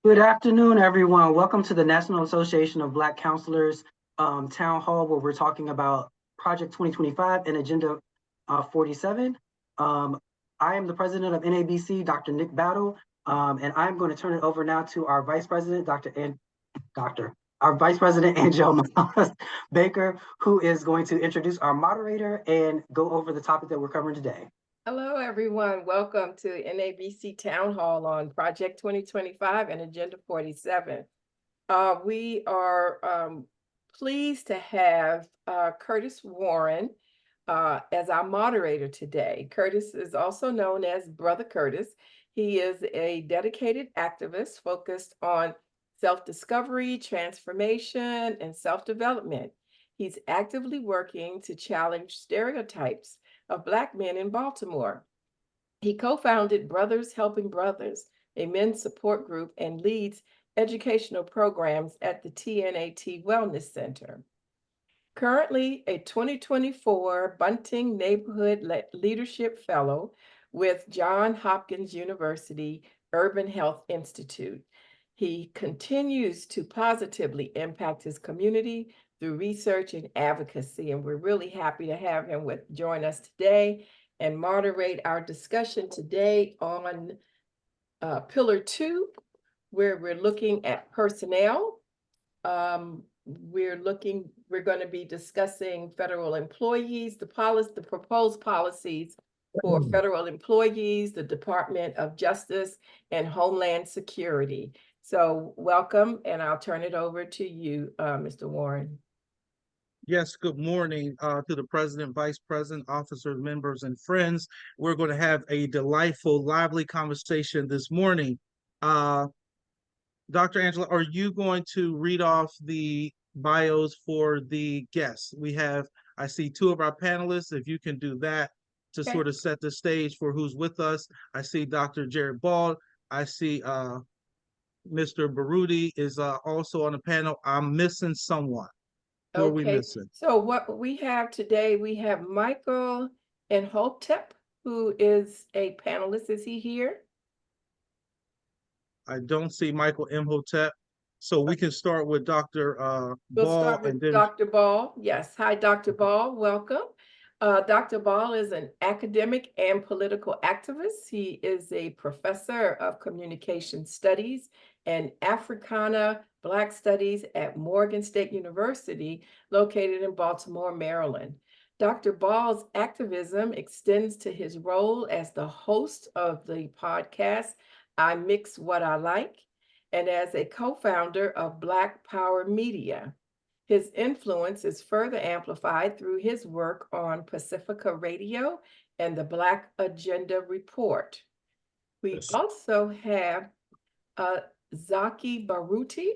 Good afternoon, everyone. Welcome to the National Association of Black Counselors Town Hall, where we're talking about Project 2025 and Agenda 47. I am the president of NABC, Dr. Nick Battle, and I'm going to turn it over now to our vice president, our vice president, Angel Baker, who is going to introduce our moderator and go over the topic that we're covering today. Hello, everyone. Welcome to NABC Town Hall on Project 2025 and Agenda 47. We are pleased to have Curtis Warren as our moderator today. Curtis is also known as Brother Curtis. He is a dedicated activist focused on self-discovery, transformation, and self-development. He's actively working to challenge stereotypes of Black men in Baltimore. He co-founded Brothers Helping Brothers, a men's support group, and leads educational programs at the TNAT Wellness Center. Currently a 2024 Bunting Neighborhood Leadership Fellow with Johns Hopkins University Urban Health Institute. He continues to positively impact his community through research and advocacy, and we're really happy to have him join us today and moderate our discussion today on Pillar 2, where we're looking at personnel. We're going to be discussing federal employees, the proposed policies for federal employees, the Department of Justice, and Homeland Security. So welcome, and I'll turn it over to you, Mr. Warren. Yes, good morning to the president, vice president, officers, members, and friends. We're going to have a delightful, lively conversation this morning. Dr. Angela, are you going to read off the bios for the guests? I see two of our panelists. If you can do that to sort of set the stage for who's with us. I see Dr. Jared Ball. I see Mr. Baruti is also on the panel. I'm missing someone. Who are we missing? So what we have today, we have Michael Imhotep, who is a panelist. Is he here? I don't see Michael Imhotep. So we can start with Dr. Ball. We'll start with Dr. Ball. Yes. Hi, Dr. Ball. Welcome. Dr. Ball is an academic and political activist. He is a professor of communication studies and Africana Black Studies at Morgan State University, located in Baltimore, Maryland. Dr. Ball's activism extends to his role as the host of the podcast, I Mix What I Like, and as a co-founder of Black Power Media. His influence is further amplified through his work on Pacifica Radio and the Black Agenda Report. We also have Zaki Baruti.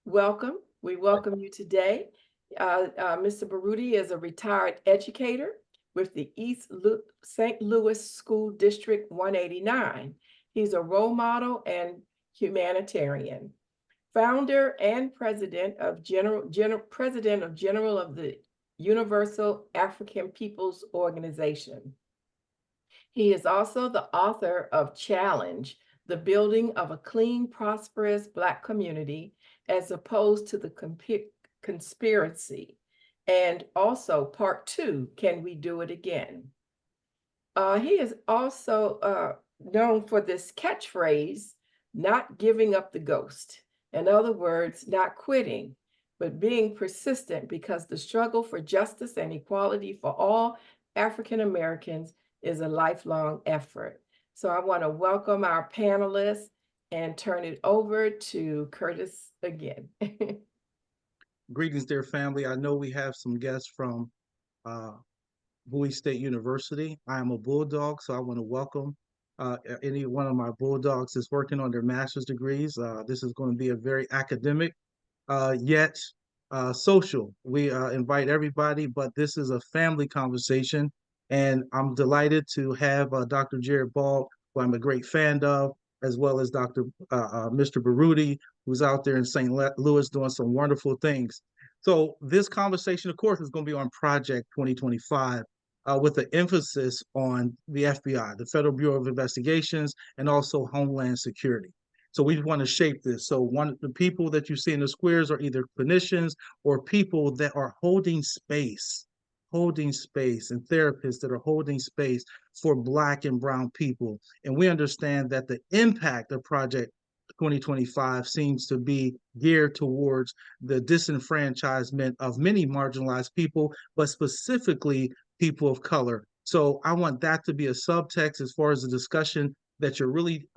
Welcome. We welcome you today. Mr. Baruti is a retired educator with the East St. Louis School District 189. He's a role model and humanitarian. Founder and president of General of the Universal African Peoples Organization. He is also the author of Challenge, the Building of a Clean, Prosperous Black Community, as opposed to the conspiracy. And also part 2, Can We Do It Again? He is also known for this catchphrase, not giving up the ghost. In other words, not quitting, but being persistent, because the struggle for justice and equality for all African Americans is a lifelong effort. So I want to welcome our panelists and turn it over to Curtis again. Greetings, dear family. I know we have some guests from Bowie State University. I am a Bulldog, so I want to welcome any one of my Bulldogs that's working on their master's degrees. This is going to be a very academic, yet social. We invite everybody, but this is a family conversation. And I'm delighted to have Dr. Jared Ball, who I'm a great fan of, as well as Mr. Baruti, who's out there in St. Louis doing some wonderful things. So this conversation, of course, is going to be on Project 2025. With an emphasis on the FBI, the Federal Bureau of Investigations, and also Homeland Security. So we want to shape this. So the people that you see in the squares are either clinicians or people that are holding space, and therapists that are holding space for Black and brown people. And we understand that the impact of Project 2025 seems to be geared towards the disenfranchisement of many marginalized people, but specifically people of color. So I want that to be a subtext as far as the discussion, that you're really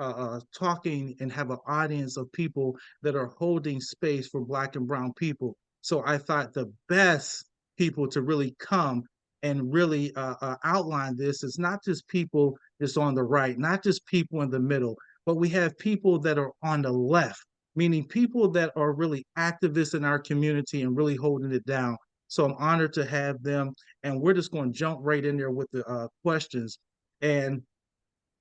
talking and have an audience of people that are holding space for Black and brown people. So I thought the best people to really come and really outline this is not just people that's on the right, not just people in the middle, but we have people that are on the left, meaning people that are really activists in our community and really holding it down. So I'm honored to have them, and we're just going to jump right in there with the questions. And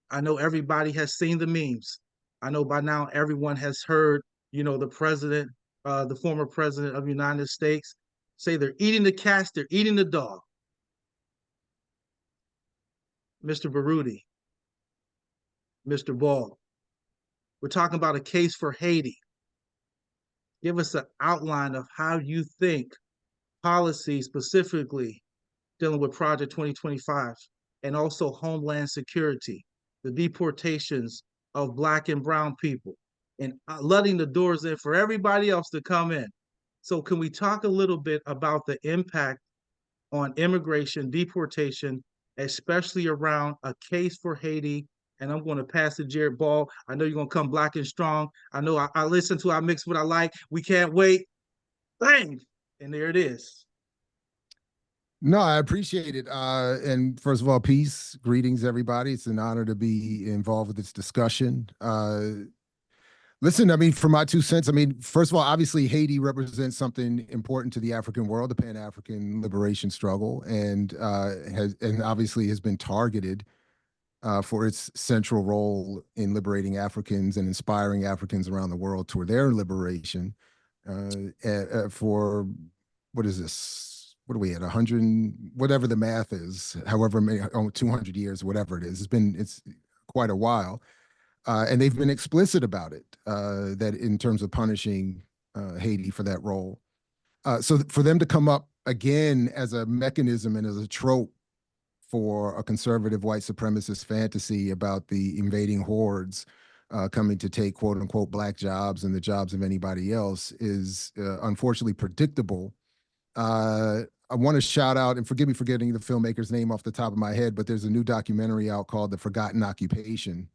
I know everybody has seen the memes. I know by now everyone has heard, the president, the former president of the United States, say they're eating the cats, they're eating the dog. Mr. Baruti, Mr. Ball, we're talking about a case for Haiti. Give us an outline of how you think policy specifically dealing with Project 2025 and also Homeland Security, the deportations of Black and brown people, and letting the doors in for everybody else to come in. So can we talk a little bit about the impact on immigration, deportation, especially around a case for Haiti? And I'm going to pass to Jared Ball. I know you're going to come Black and strong. I know I listen to, I mix what I like. We can't wait. Bang! And there it is. No, I appreciate it. And first of all, peace, greetings, everybody. It's an honor to be involved with this discussion. Listen, I mean, for my 2 cents, I mean, first of all, obviously Haiti represents something important to the African world, the Pan-African liberation struggle, and obviously has been targeted for its central role in liberating Africans and inspiring Africans around the world toward their liberation. For what is this? What are we at? 100, whatever the math is, however many, 200 years, whatever it is. It's quite a while. And they've been explicit about it, that in terms of punishing Haiti for that role. So for them to come up again as a mechanism and as a trope for a conservative white supremacist fantasy about the invading hordes coming to take quote unquote Black jobs and the jobs of anybody else is unfortunately predictable. I want to shout out, and forgive me for getting the filmmaker's name off the top of my head, but there's a new documentary out called The Forgotten Occupation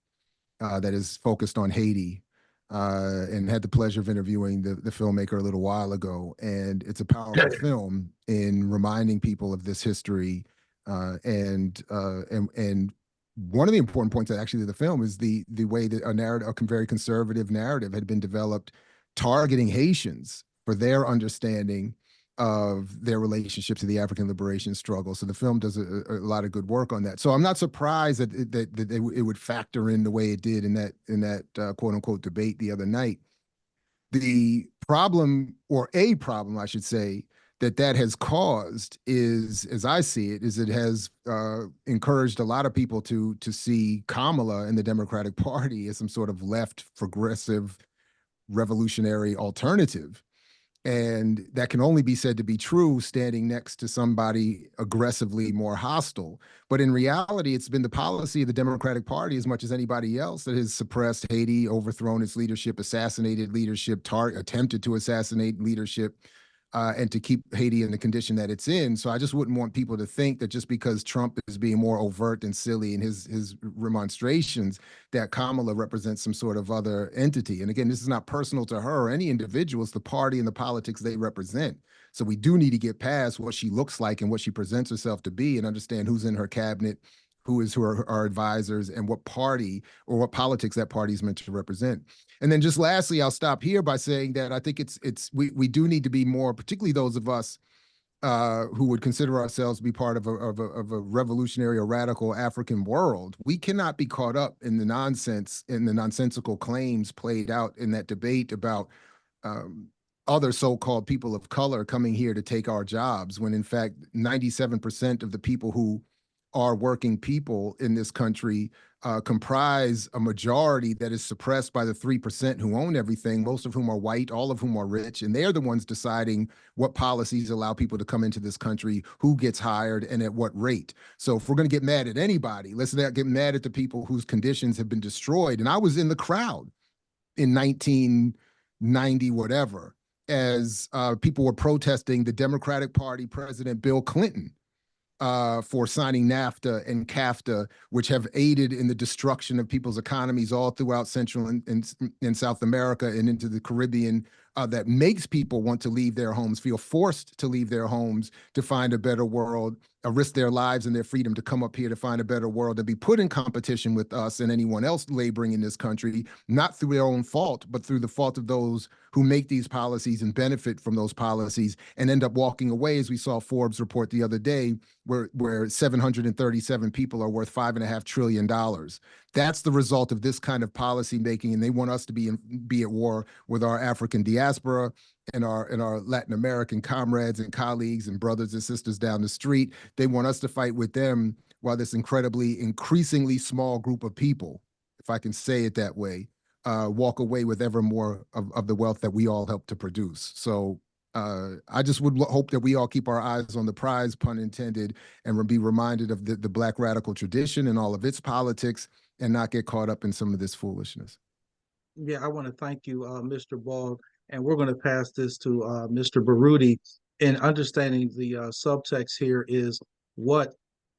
that is focused on Haiti, and had the pleasure of interviewing the filmmaker a little while ago. And it's a powerful film in reminding people of this history. And one of the important points that actually the film is the way that a very conservative narrative had been developed targeting Haitians for their understanding of their relationship to the African liberation struggle. So the film does a lot of good work on that. So I'm not surprised that it would factor in the way it did in that quote unquote debate the other night. The problem, or a problem, I should say, that has caused is, as I see it, is it has encouraged a lot of people to see Kamala and the Democratic Party as some sort of left progressive revolutionary alternative. And that can only be said to be true standing next to somebody aggressively more hostile. But in reality, it's been the policy of the Democratic Party as much as anybody else that has suppressed Haiti, overthrown its leadership, assassinated leadership, attempted to assassinate leadership, and to keep Haiti in the condition that it's in. So I just wouldn't want people to think that just because Trump is being more overt and silly in his remonstrations, that Kamala represents some sort of other entity. And again, this is not personal to her or any individual. It's the party and the politics they represent. So we do need to get past what she looks like and what she presents herself to be and understand who's in her cabinet, who are our advisors, and what party or what politics that party is meant to represent. And then just lastly, I'll stop here by saying that I think we do need to be more, particularly those of us who would consider ourselves to be part of a revolutionary or radical African world. We cannot be caught up in the nonsense, in the nonsensical claims played out in that debate about other so-called people of color coming here to take our jobs, when in fact 97% of the people who are working people in this country comprise a majority that is suppressed by the 3% who own everything, most of whom are white, all of whom are rich, and they're the ones deciding what policies allow people to come into this country, who gets hired, and at what rate. So if we're going to get mad at anybody, let's not get mad at the people whose conditions have been destroyed. And I was in the crowd in 1990, whatever, as people were protesting the Democratic Party President Bill Clinton for signing NAFTA and CAFTA, which have aided in the destruction of people's economies all throughout Central and South America and into the Caribbean, that makes people want to leave their homes, feel forced to leave their homes to find a better world, risk their lives and their freedom to come up here to find a better world, to be put in competition with us and anyone else laboring in this country, not through their own fault, but through the fault of those who make these policies and benefit from those policies and end up walking away, as we saw Forbes report the other day, where 737 people are worth $5.5 trillion. That's the result of this kind of policy making, and they want us to be at war with our African diaspora and our Latin American comrades and colleagues and brothers and sisters down the street. They want us to fight with them while this increasingly small group of people, if I can say it that way, walk away with ever more of the wealth that we all help to produce. So I just would hope that we all keep our eyes on the prize, pun intended, and be reminded of the Black radical tradition and all of its politics, and not get caught up in some of this foolishness. Yeah, I want to thank you, Mr. Bald, and we're going to pass this to Mr. Baruti. And understanding the subtext here is, what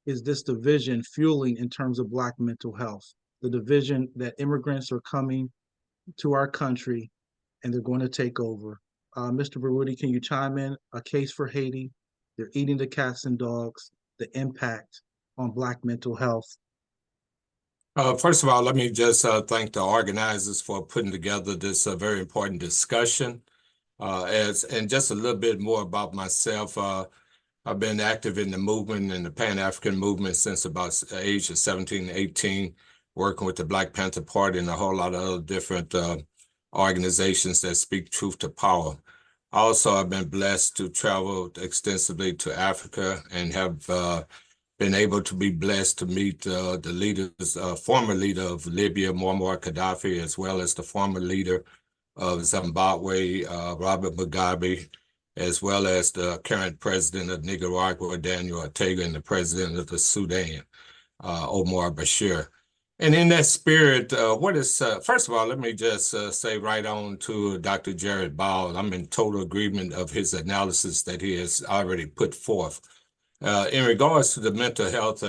is this division fueling in terms of Black mental health? The division that immigrants are coming to our country and they're going to take over. Mr. Baruti, can you chime in? A case for Haiti, they're eating the cats and dogs, the impact on Black mental health. First of all, let me just thank the organizers for putting together this very important discussion. And just a little bit more about myself. I've been active in the movement, in the Pan-African movement, since about the age of 17, 18, working with the Black Panther Party and a whole lot of other different organizations that speak truth to power. Also, I've been blessed to travel extensively to Africa and have been able to be blessed to meet the leaders, former leader of Libya, Muammar Gaddafi, as well as the former leader of Zimbabwe, Robert Mugabe, as well as the current president of Nicaragua, Daniel Ortega, and the president of the Sudan, Omar Bashir. And in that spirit, first of all, let me just say right on to Dr. Jared Ball, I'm in total agreement of his analysis that he has already put forth. In regards to the mental health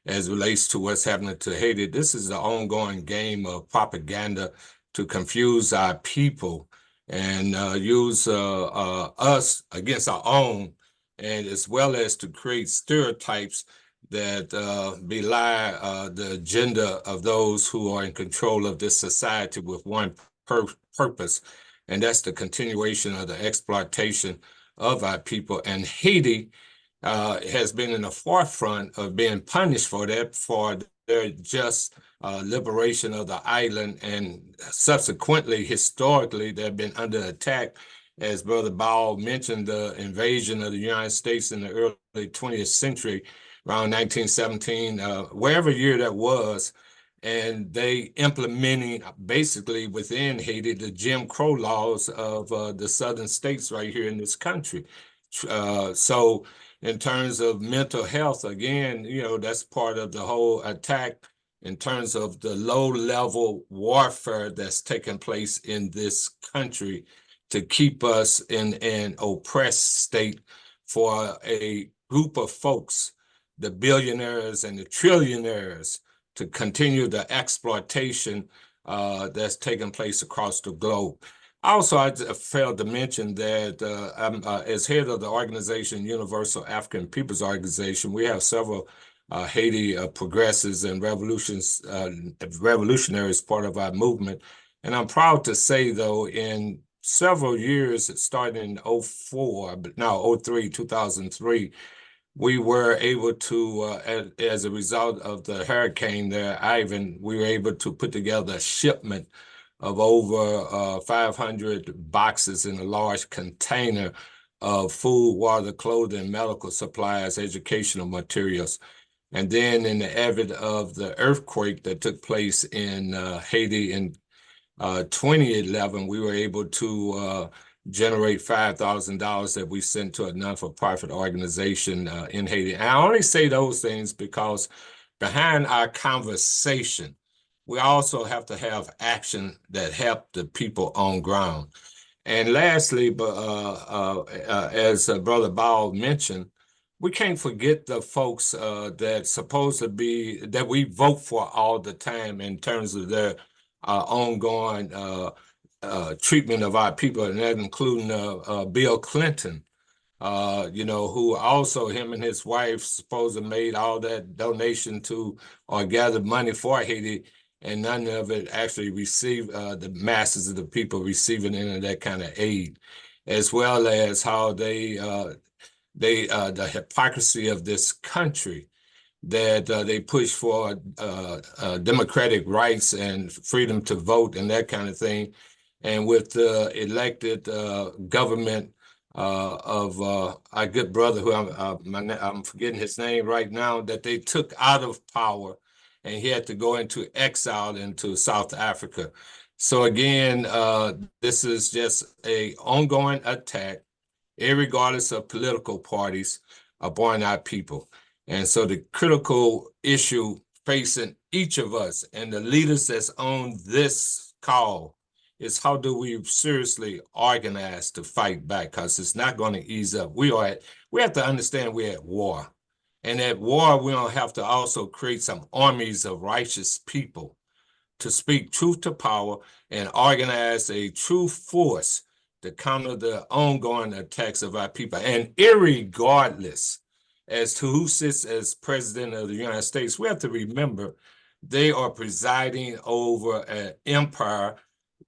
as it relates to what's happening to Haiti, this is an ongoing game of propaganda to confuse our people and use us against our own, and as well as to create stereotypes that belie the agenda of those who are in control of this society with one purpose, and that's the continuation of the exploitation of our people. And Haiti has been in the forefront of being punished for that, for their just liberation of the island, and subsequently, historically, they've been under attack. As Brother Ball mentioned, the invasion of the United States in the early 20th century, around 1917, wherever year that was, and they implementing basically within Haiti the Jim Crow laws of the southern states right here in this country. So in terms of mental health, again, that's part of the whole attack in terms of the low-level warfare that's taking place in this country to keep us in an oppressed state for a group of folks, the billionaires and the trillionaires, to continue the exploitation that's taking place across the globe. Also, I failed to mention that I'm, as head of the organization, Universal African Peoples Organization, we have several Haiti progressives and revolutionaries part of our movement. And I'm proud to say, though, in several years, starting in 04, but now 03, 2003, we were able to, as a result of the hurricane there, Ivan, we were able to put together a shipment of over 500 boxes in a large container of food, water, clothing, medical supplies, educational materials. And then in the event of the earthquake that took place in Haiti in 2011, we were able to generate $5,000 that we sent to a non-for-profit organization in Haiti. And I only say those things because behind our conversation, we also have to have action that help the people on ground. And lastly, but as Brother Ball mentioned, we can't forget the folks that supposed to be that we vote for all the time in terms of their ongoing treatment of our people, and that including Bill Clinton, who also him and his wife supposedly made all that donation to or gathered money for Haiti, and none of it actually received the masses of the people receiving any of that kind of aid, as well as how the hypocrisy of this country that they push for democratic rights and freedom to vote and that kind of thing. And with the elected government of our good brother, who I'm forgetting his name right now, that they took out of power, and he had to go into exile into South Africa. So again, this is just an ongoing attack, irregardless of political parties, upon our people. And so the critical issue facing each of us and the leaders that's on this call is how do we seriously organize to fight back, because it's not going to ease up. We have to understand we're at war. And at war, we're going to have to also create some armies of righteous people to speak truth to power and organize a true force to counter the ongoing attacks of our people. And irregardless as to who sits as president of the United States, we have to remember they are presiding over an empire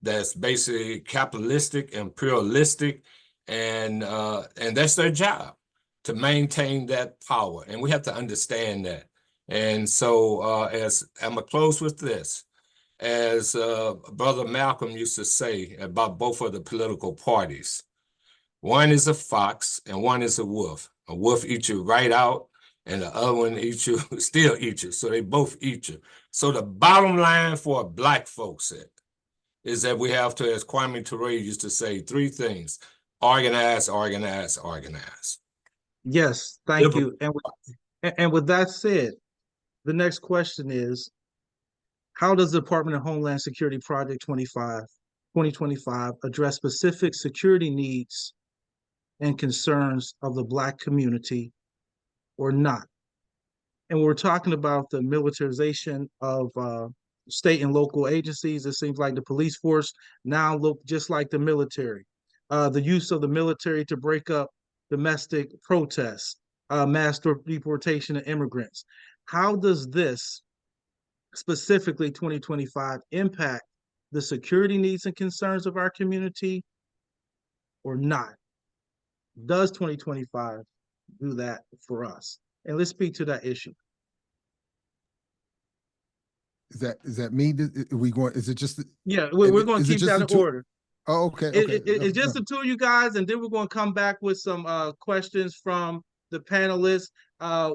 that's basically capitalistic, imperialistic, and that's their job, to maintain that power. And we have to understand that. And so as I'm gonna close with this, as Brother Malcolm used to say about both of the political parties, one is a fox and one is a wolf. A wolf eats you right out, and the other one eats you, still eats you. So they both eat you. So the bottom line for Black folks is that we have to, as Kwame Ture used to say, three things: organize, organize, organize. Yes, thank you. And with that said, the next question is, how does the Department of Homeland Security Project 2025 address specific security needs and concerns of the Black community or not? And we're talking about the militarization of state and local agencies. It seems like the police force now look just like the military. The use of the military to break up domestic protests, mass deportation of immigrants. How does this, specifically 2025, impact the security needs and concerns of our community or not? Does 2025 do that for us? And let's speak to that issue. Is that me? Are we going? Is it just? Yeah, we're going to keep that in order. Oh, okay. Okay. It's just the two of you guys, and then we're going to come back with some questions from the panelists.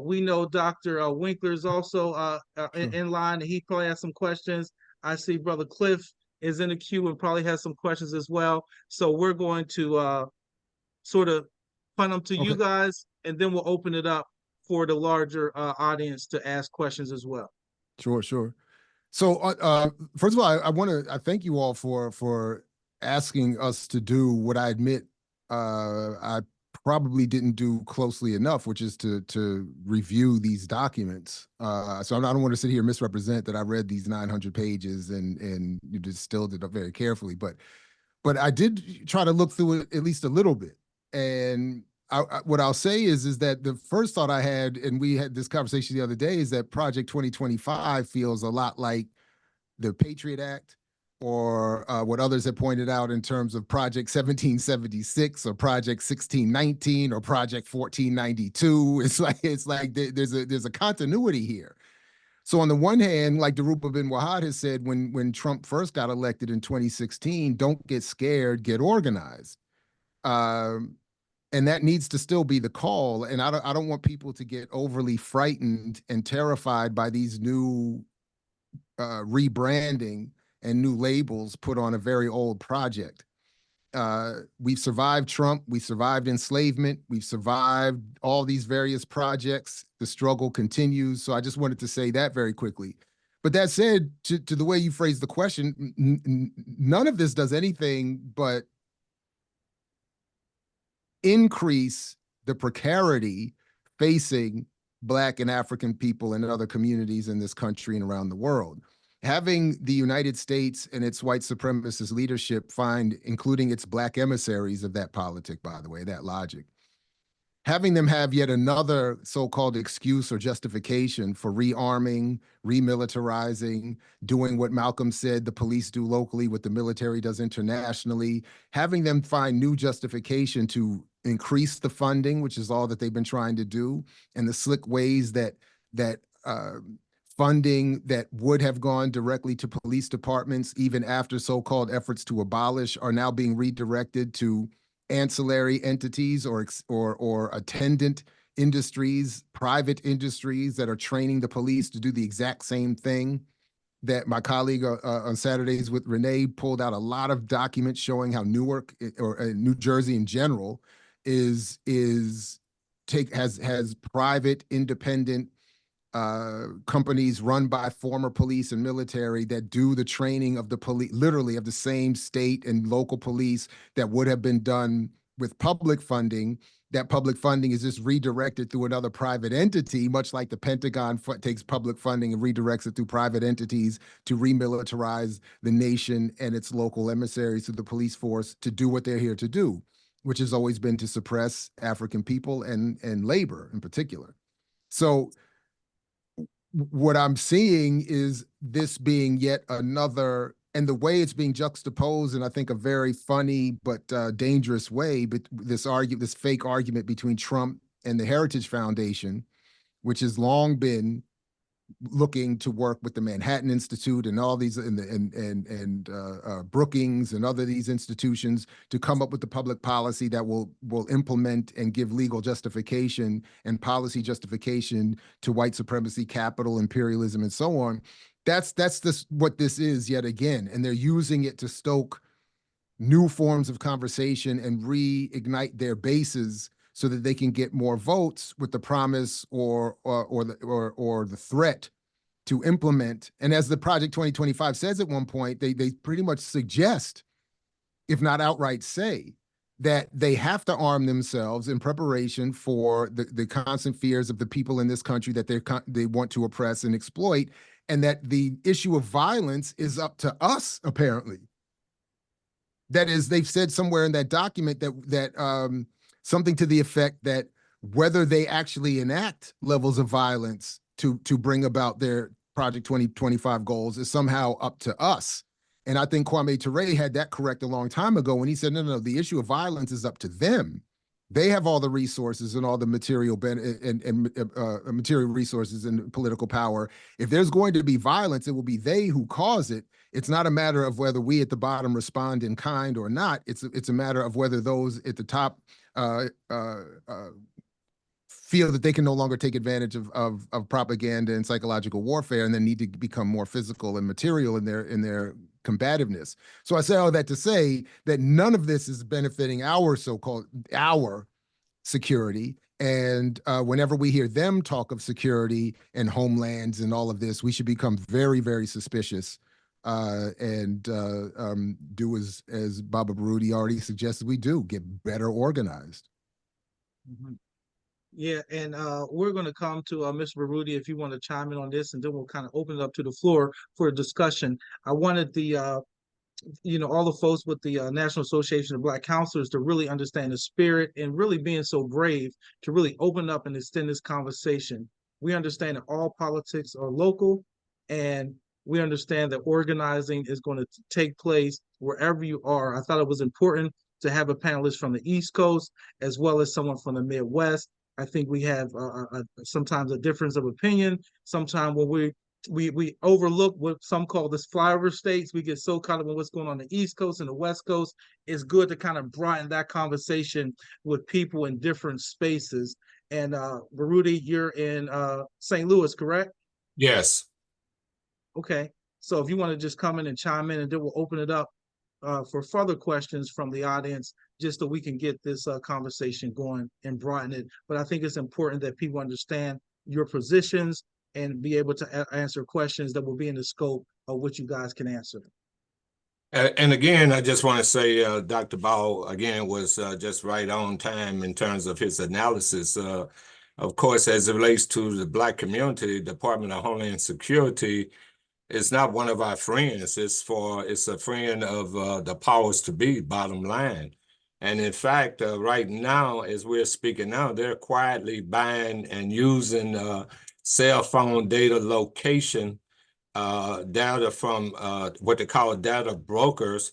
We know Dr. Winkler is also in line, and he probably has some questions. I see Brother Cliff is in the queue and probably has some questions as well. So we're going to sort of punt them to you guys, and then we'll open it up for the larger audience to ask questions as well. Sure. So first of all, I thank you all for asking us to do what I admit I probably didn't do closely enough, which is to review these documents. So I don't want to sit here and misrepresent that I read these 900 pages and you distilled it up very carefully, but I did try to look through it at least a little bit. And what I'll say is that the first thought I had, and we had this conversation the other day, is that Project 2025 feels a lot like the Patriot Act, or what others have pointed out in terms of Project 1776 or Project 1619 or Project 1492. It's like there's a continuity here. So on the one hand, like Darupa bin Wahad has said, when Trump first got elected in 2016, don't get scared, get organized. And that needs to still be the call. And I don't want people to get overly frightened and terrified by these new rebranding and new labels put on a very old project. We've survived Trump, we survived enslavement, we've survived all these various projects. The struggle continues. So I just wanted to say that very quickly. But that said, to the way you phrased the question, none of this does anything but increase the precarity facing Black and African people and other communities in this country and around the world. Having the United States and its white supremacist leadership find, including its Black emissaries of that politic, by the way, that logic, having them have yet another so-called excuse or justification for rearming, remilitarizing, doing what Malcolm said the police do locally, what the military does internationally, having them find new justification to increase the funding, which is all that they've been trying to do, and the slick ways that funding that would have gone directly to police departments, even after so-called efforts to abolish, are now being redirected to ancillary entities or attendant industries, private industries that are training the police to do the exact same thing. That my colleague on Saturdays with Renee pulled out a lot of documents showing how Newark or New Jersey in general has private independent companies run by former police and military that do the training of the police, literally of the same state and local police that would have been done with public funding. That public funding is just redirected through another private entity, much like the Pentagon takes public funding and redirects it through private entities to remilitarize the nation and its local emissaries through the police force to do what they're here to do, which has always been to suppress African people and labor in particular. So what I'm seeing is this being yet another, and the way it's being juxtaposed in, I think, a very funny but dangerous way, but this fake argument between Trump and the Heritage Foundation, which has long been looking to work with the Manhattan Institute and all these Brookings and other these institutions to come up with the public policy that will implement and give legal justification and policy justification to white supremacy, capital, imperialism, and so on. That's what this is yet again, and they're using it to stoke new forms of conversation and reignite their bases so that they can get more votes with the promise or the threat to implement. And as the Project 2025 says at one point, they pretty much suggest, if not outright say, that they have to arm themselves in preparation for the constant fears of the people in this country that they want to oppress and exploit, and that the issue of violence is up to us, apparently. That is, they've said somewhere in that document that something to the effect that whether they actually enact levels of violence to bring about their Project 2025 goals is somehow up to us. And I think Kwame Ture had that correct a long time ago when he said, no, the issue of violence is up to them. They have all the resources and all the material material resources and political power. If there's going to be violence, it will be they who cause it. It's not a matter of whether we at the bottom respond in kind or not. It's a matter of whether those at the top feel that they can no longer take advantage of propaganda and psychological warfare, and then need to become more physical and material in their combativeness. So I say all that to say that none of this is benefiting our security. And whenever we hear them talk of security and homelands and all of this, we should become very, very suspicious and do as Baba Baruti already suggested we do, get better organized. Mm-hmm. Yeah, and we're going to come to Mr. Baruti if you want to chime in on this, and then we'll kind of open it up to the floor for a discussion. I wanted the all the folks with the National Association of Black Counselors to really understand the spirit and really being so brave to really open up and extend this conversation. We understand that all politics are local, and we understand that organizing is going to take place wherever you are. I thought it was important to have a panelist from the East Coast as well as someone from the Midwest. I think we have sometimes a difference of opinion. Sometimes when we we overlook what some call the flyover states. We get so caught up in what's going on the East Coast and the West Coast. It's good to kind of broaden that conversation with people in different spaces. And Baruti, you're in St. Louis, correct? Yes. Okay. So if you want to just come in and chime in, and then we'll open it up for further questions from the audience, just so we can get this conversation going and broaden it. But I think it's important that people understand your positions and be able to answer questions that will be in the scope of what you guys can answer. And again, I just want to say Dr. Ball, again, was just right on time in terms of his analysis. Of course, as it relates to the Black community, Department of Homeland Security is not one of our friends. It's a friend of the powers to be, bottom line. And in fact, right now, as we're speaking now, they're quietly buying and using cell phone data location data from what they call data brokers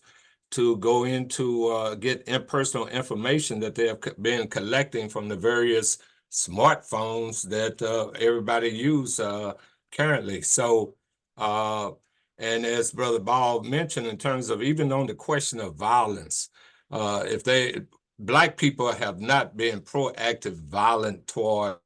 to go into get impersonal information that they have been collecting from the various smartphones that everybody use currently. So, and as Brother Ball mentioned, in terms of even on the question of violence, Black people have not been proactive, violent toward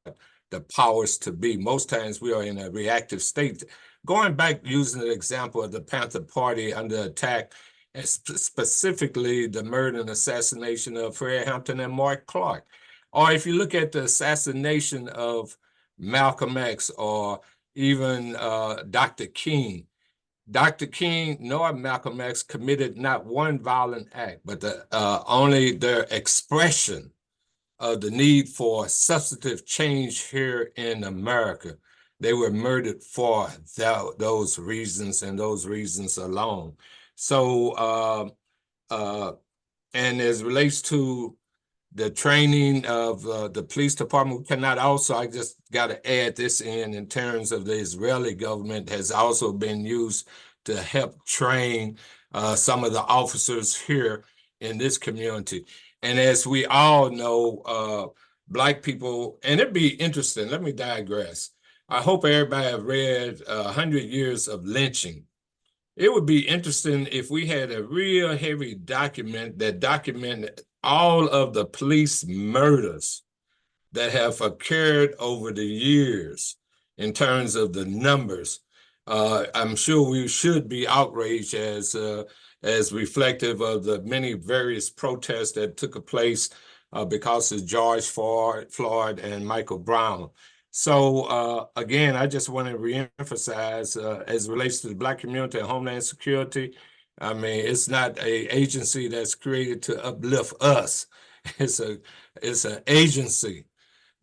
the powers to be. Most times we are in a reactive state. Going back, using the example of the Panther Party under attack, and specifically the murder and assassination of Fred Hampton and Mark Clark. Or if you look at the assassination of Malcolm X or even Dr. King. Dr. King nor Malcolm X committed not one violent act, but only their expression of the need for substantive change here in America. They were murdered for those reasons and those reasons alone. So, and as it relates to the training of the police department, we cannot also, I just got to add this in terms of the Israeli government has also been used to help train some of the officers here in this community. And as we all know, Black people, and it'd be interesting, let me digress. I hope everybody have read 100 Years of Lynching. It would be interesting if we had a real heavy document that documented all of the police murders that have occurred over the years in terms of the numbers. I'm sure we should be outraged as reflective of the many various protests that took place because of George Floyd and Michael Brown. So again, I just want to reemphasize as it relates to the Black community and Homeland Security. I mean, it's not an agency that's created to uplift us. It's an agency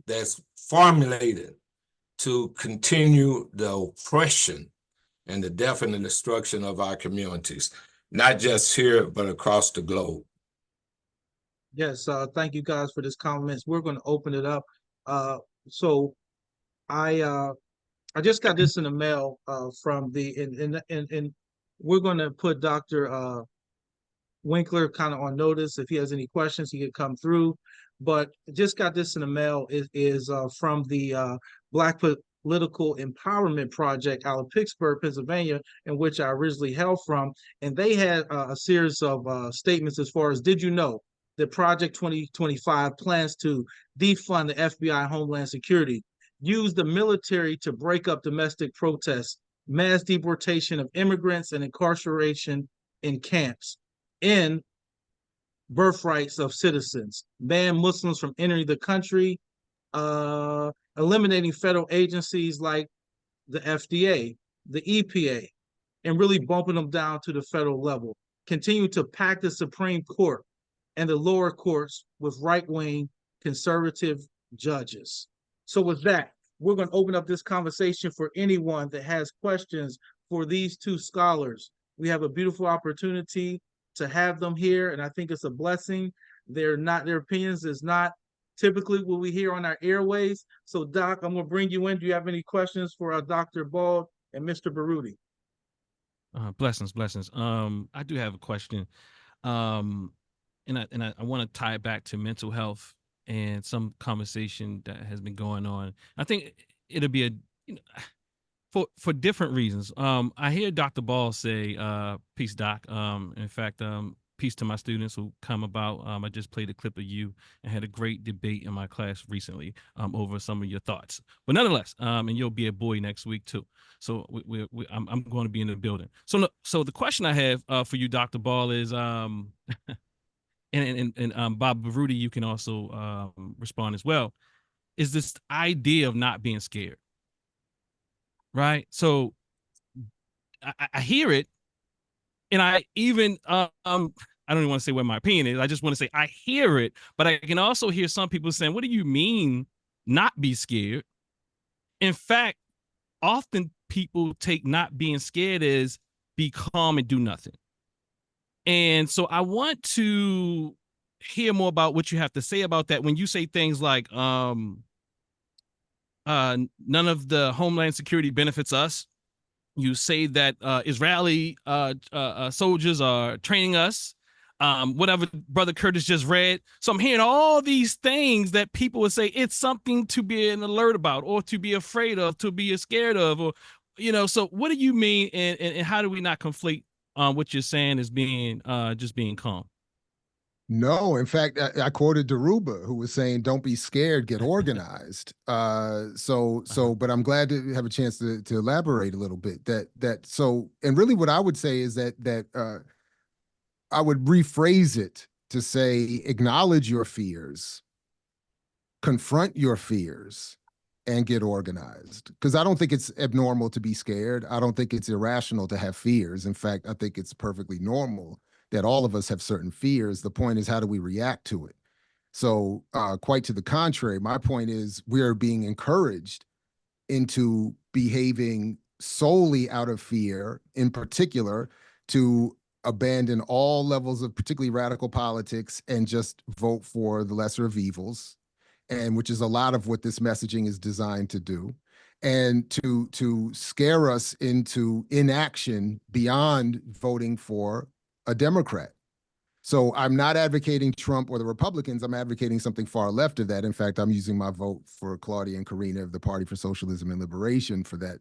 that's formulated to continue the oppression and the death and the destruction of our communities, not just here, but across the globe. Yes, thank you guys for this comments. We're going to open it up. So I just got this in the mail from and we're going to put Dr. Winkler kind of on notice. If he has any questions, he could come through. But just got this in the mail is from the Black Political Empowerment Project out of Pittsburgh, Pennsylvania, in which I originally hail from. And they had a series of statements as far as, did you know that Project 2025 plans to defund the FBI Homeland Security, use the military to break up domestic protests, mass deportation of immigrants, and incarceration in camps, in birthrights of citizens, ban Muslims from entering the country, eliminating federal agencies like the FDA, the EPA, and really bumping them down to the federal level, continue to pack the Supreme Court and the lower courts with right-wing conservative judges. So with that, we're going to open up this conversation for anyone that has questions for these two scholars. We have a beautiful opportunity to have them here, and I think it's a blessing. Their opinions is not typically what we hear on our airways. So Doc, I'm going to bring you in. Do you have any questions for Dr. Bald and Mr. Baruti? Blessings. I do have a question. And I want to tie it back to mental health and some conversation that has been going on. I think it'll be for different reasons. I hear Dr. Ball say, peace, Doc. In fact, peace to my students who come about. I just played a clip of you and had a great debate in my class recently over some of your thoughts. But nonetheless, and you'll be a boy next week too. So I'm going to be in the building. So the question I have for you, Dr. Ball, is and Bob Baruti, you can also respond as well. Is this idea of not being scared? Right. So I hear it, and I even I don't even want to say what my opinion is. I just want to say I hear it, but I can also hear some people saying, "What do you mean not be scared?" In fact, often people take not being scared as be calm and do nothing. And so I want to hear more about what you have to say about that when you say things like none of the Homeland Security benefits us. You say that Israeli soldiers are training us, whatever Brother Curtis just read. So I'm hearing all these things that people would say it's something to be an alert about, or to be afraid of, to be scared of, or, so what do you mean, and how do we not conflate what you're saying as being just being calm? No, in fact, I quoted Daruba, who was saying, "Don't be scared, get organized." But I'm glad to have a chance to elaborate a little bit. And really, what I would say is that I would rephrase it to say, acknowledge your fears, confront your fears, and get organized. Because I don't think it's abnormal to be scared. I don't think it's irrational to have fears. In fact, I think it's perfectly normal that all of us have certain fears. The point is, how do we react to it? So quite to the contrary, my point is we are being encouraged into behaving solely out of fear, in particular, to abandon all levels of particularly radical politics and just vote for the lesser of evils, and which is a lot of what this messaging is designed to do, and to scare us into inaction beyond voting for a Democrat. So I'm not advocating Trump or the Republicans. I'm advocating something far left of that. In fact, I'm using my vote for Claudia and Karina of the Party for Socialism and Liberation for that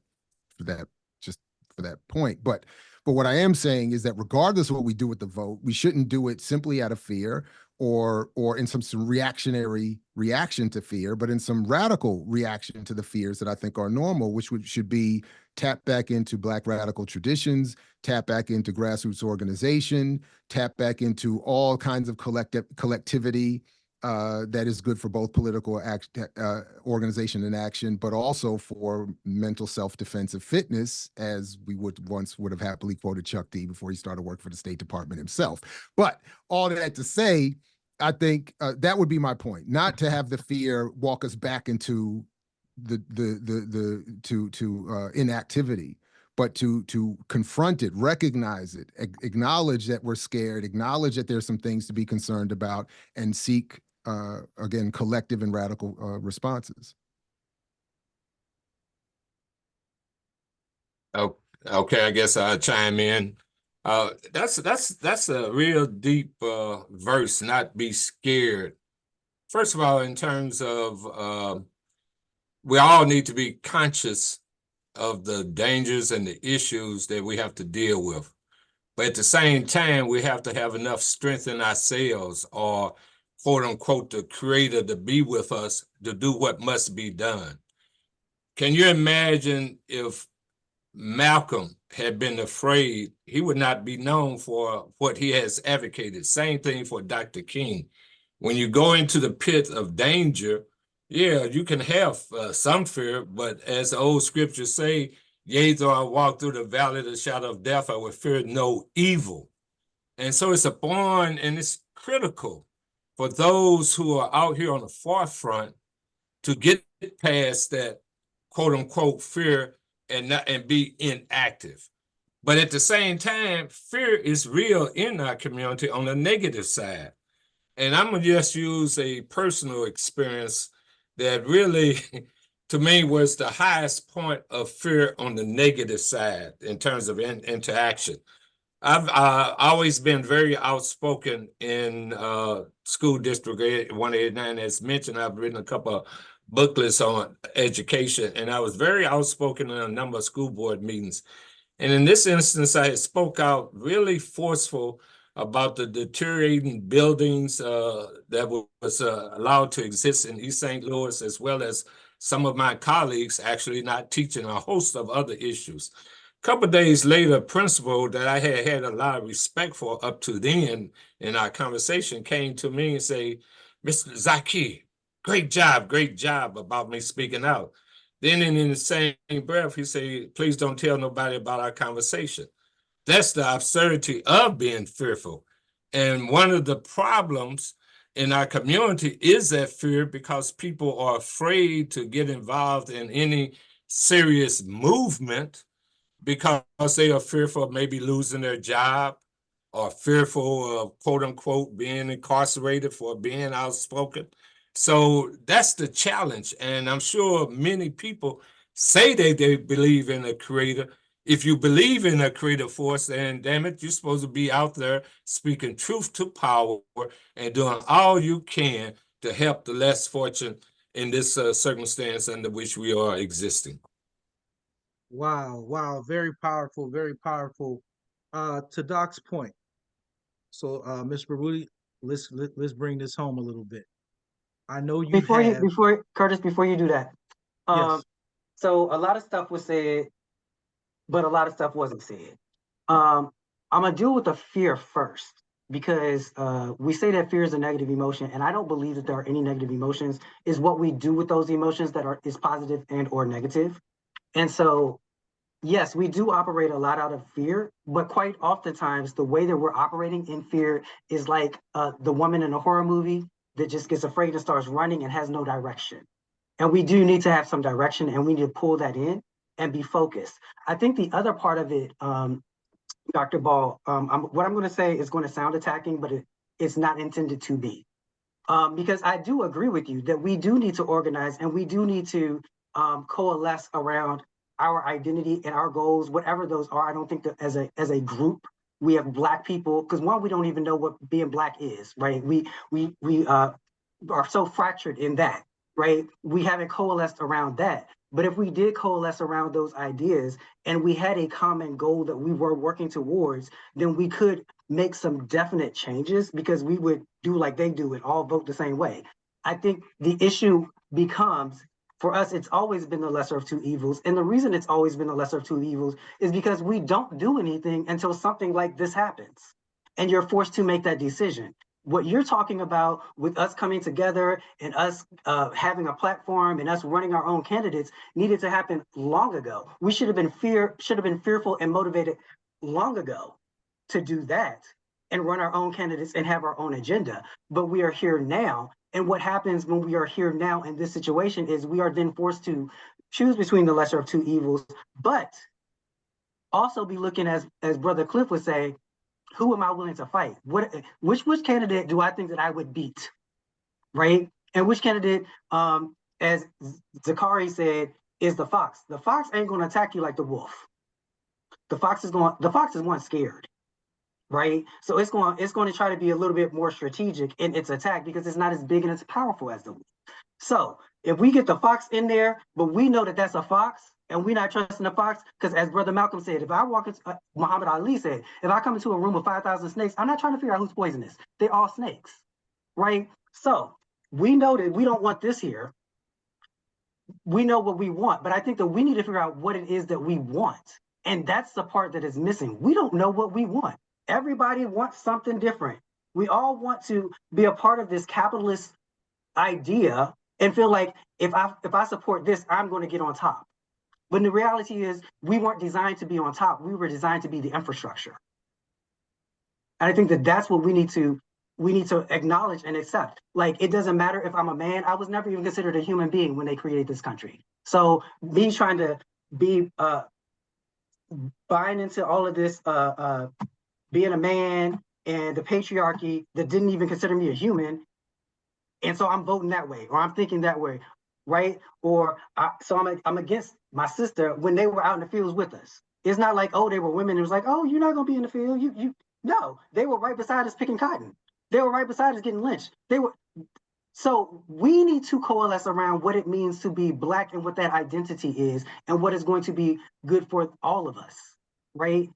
point. But what I am saying is that regardless of what we do with the vote, we shouldn't do it simply out of fear or in some reactionary reaction to fear, but in some radical reaction to the fears that I think are normal, which should be tap back into Black radical traditions, tap back into grassroots organization, tap back into all kinds of collectivity that is good for both political organization and action, but also for mental self-defensive fitness, as we would have happily quoted Chuck D before he started work for the State Department himself. But all of that to say, I think that would be my point, not to have the fear walk us back into inactivity, but to confront it, recognize it, acknowledge that we're scared, acknowledge that there's some things to be concerned about, and seek again collective and radical responses. Oh, okay, I guess I'll chime in. That's a real deep verse, not be scared. First of all, in terms of we all need to be conscious of the dangers and the issues that we have to deal with. But at the same time, we have to have enough strength in ourselves, or quote unquote, the creator to be with us to do what must be done. Can you imagine if Malcolm had been afraid, he would not be known for what he has advocated. Same thing for Dr. King. When you go into the pit of danger, yeah, you can have some fear, but as the old scriptures say, yea, though I walk through the valley of the shadow of death, I will fear no evil. And so it's upon, and it's critical for those who are out here on the forefront to get past that quote unquote fear and be inactive. But at the same time, fear is real in our community on the negative side. And I'm gonna just use a personal experience that really, to me, was the highest point of fear on the negative side in terms of interaction. I've always been very outspoken in school district 189. As mentioned, I've written a couple of booklets on education, and I was very outspoken in a number of school board meetings. And in this instance, I spoke out really forceful about the deteriorating buildings that was allowed to exist in East St. Louis, as well as some of my colleagues actually not teaching a host of other issues. A couple of days later, a principal that I had a lot of respect for up to then in our conversation came to me and say, "Mr. Zaki, great job about me speaking out." Then in the same breath, he said, "Please don't tell nobody about our conversation." That's the absurdity of being fearful. And one of the problems in our community is that fear, because people are afraid to get involved in any serious movement because they are fearful of maybe losing their job, or fearful of, quote unquote, being incarcerated for being outspoken. So that's the challenge. And I'm sure many people say they believe in a creator. If you believe in a creative force, then damn it, you're supposed to be out there speaking truth to power and doing all you can to help the less fortunate in this circumstance under which we are existing. Wow, wow, very powerful, very powerful. To Doc's point. So, Ms. Baruti, let's bring this home a little bit. I know you have. Curtis, before you do that, Yes. so a lot of stuff was said, but a lot of stuff wasn't said. I'm gonna deal with the fear first, because we say that fear is a negative emotion, and I don't believe that there are any negative emotions. Is what we do with those emotions that is positive and or negative. And so, yes, we do operate a lot out of fear, but quite oftentimes the way that we're operating in fear is like the woman in a horror movie that just gets afraid and starts running and has no direction. And we do need to have some direction, and we need to pull that in and be focused. I think the other part of it, Dr. Ball, what I'm going to say is going to sound attacking, but it's not intended to be. Because I do agree with you that we do need to organize, and we do need to coalesce around our identity and our goals, whatever those are. I don't think that as a group we have Black people, because one, we don't even know what being Black is, right? We are so fractured in that, right? We haven't coalesced around that. But if we did coalesce around those ideas and we had a common goal that we were working towards, then we could make some definite changes, because we would do like they do and all vote the same way. I think the issue becomes, for us, it's always been the lesser of two evils. And the reason it's always been the lesser of two evils is because we don't do anything until something like this happens. And you're forced to make that decision. What you're talking about with us coming together and us having a platform and us running our own candidates needed to happen long ago. We should have been fearful and motivated long ago to do that and run our own candidates and have our own agenda. But we are here now. And what happens when we are here now in this situation is we are then forced to choose between the lesser of two evils, but also be looking, as Brother Cliff would say, who am I willing to fight? Which candidate do I think that I would beat, right? And which candidate, as Zakari said, is the fox. The fox ain't going to attack you like the wolf. The fox is one scared, right? So it's going to try to be a little bit more strategic in its attack, because it's not as big and as powerful as the wolf. So if we get the fox in there, but we know that that's a fox, and we're not trusting the fox, because as Brother Malcolm said, if I walk into, Muhammad Ali said, if I come into a room with 5,000 snakes, I'm not trying to figure out who's poisonous. They're all snakes, right? So we know that we don't want this here. We know what we want, but I think that we need to figure out what it is that we want. And that's the part that is missing. We don't know what we want. Everybody wants something different. We all want to be a part of this capitalist idea and feel like if I support this, I'm going to get on top. But the reality is we weren't designed to be on top. We were designed to be the infrastructure. And I think that that's what we need to acknowledge and accept. Like, it doesn't matter if I'm a man. I was never even considered a human being when they created this country. So me trying to be buying into all of this, being a man and the patriarchy that didn't even consider me a human, and so I'm voting that way, or I'm thinking that way, right? Or I'm against my sister when they were out in the fields with us. It's not like, oh, they were women. It was like, oh, you're not gonna be in the field. No, they were right beside us picking cotton. They were right beside us getting lynched. So we need to coalesce around what it means to be Black and what that identity is and what is going to be good for all of us, right?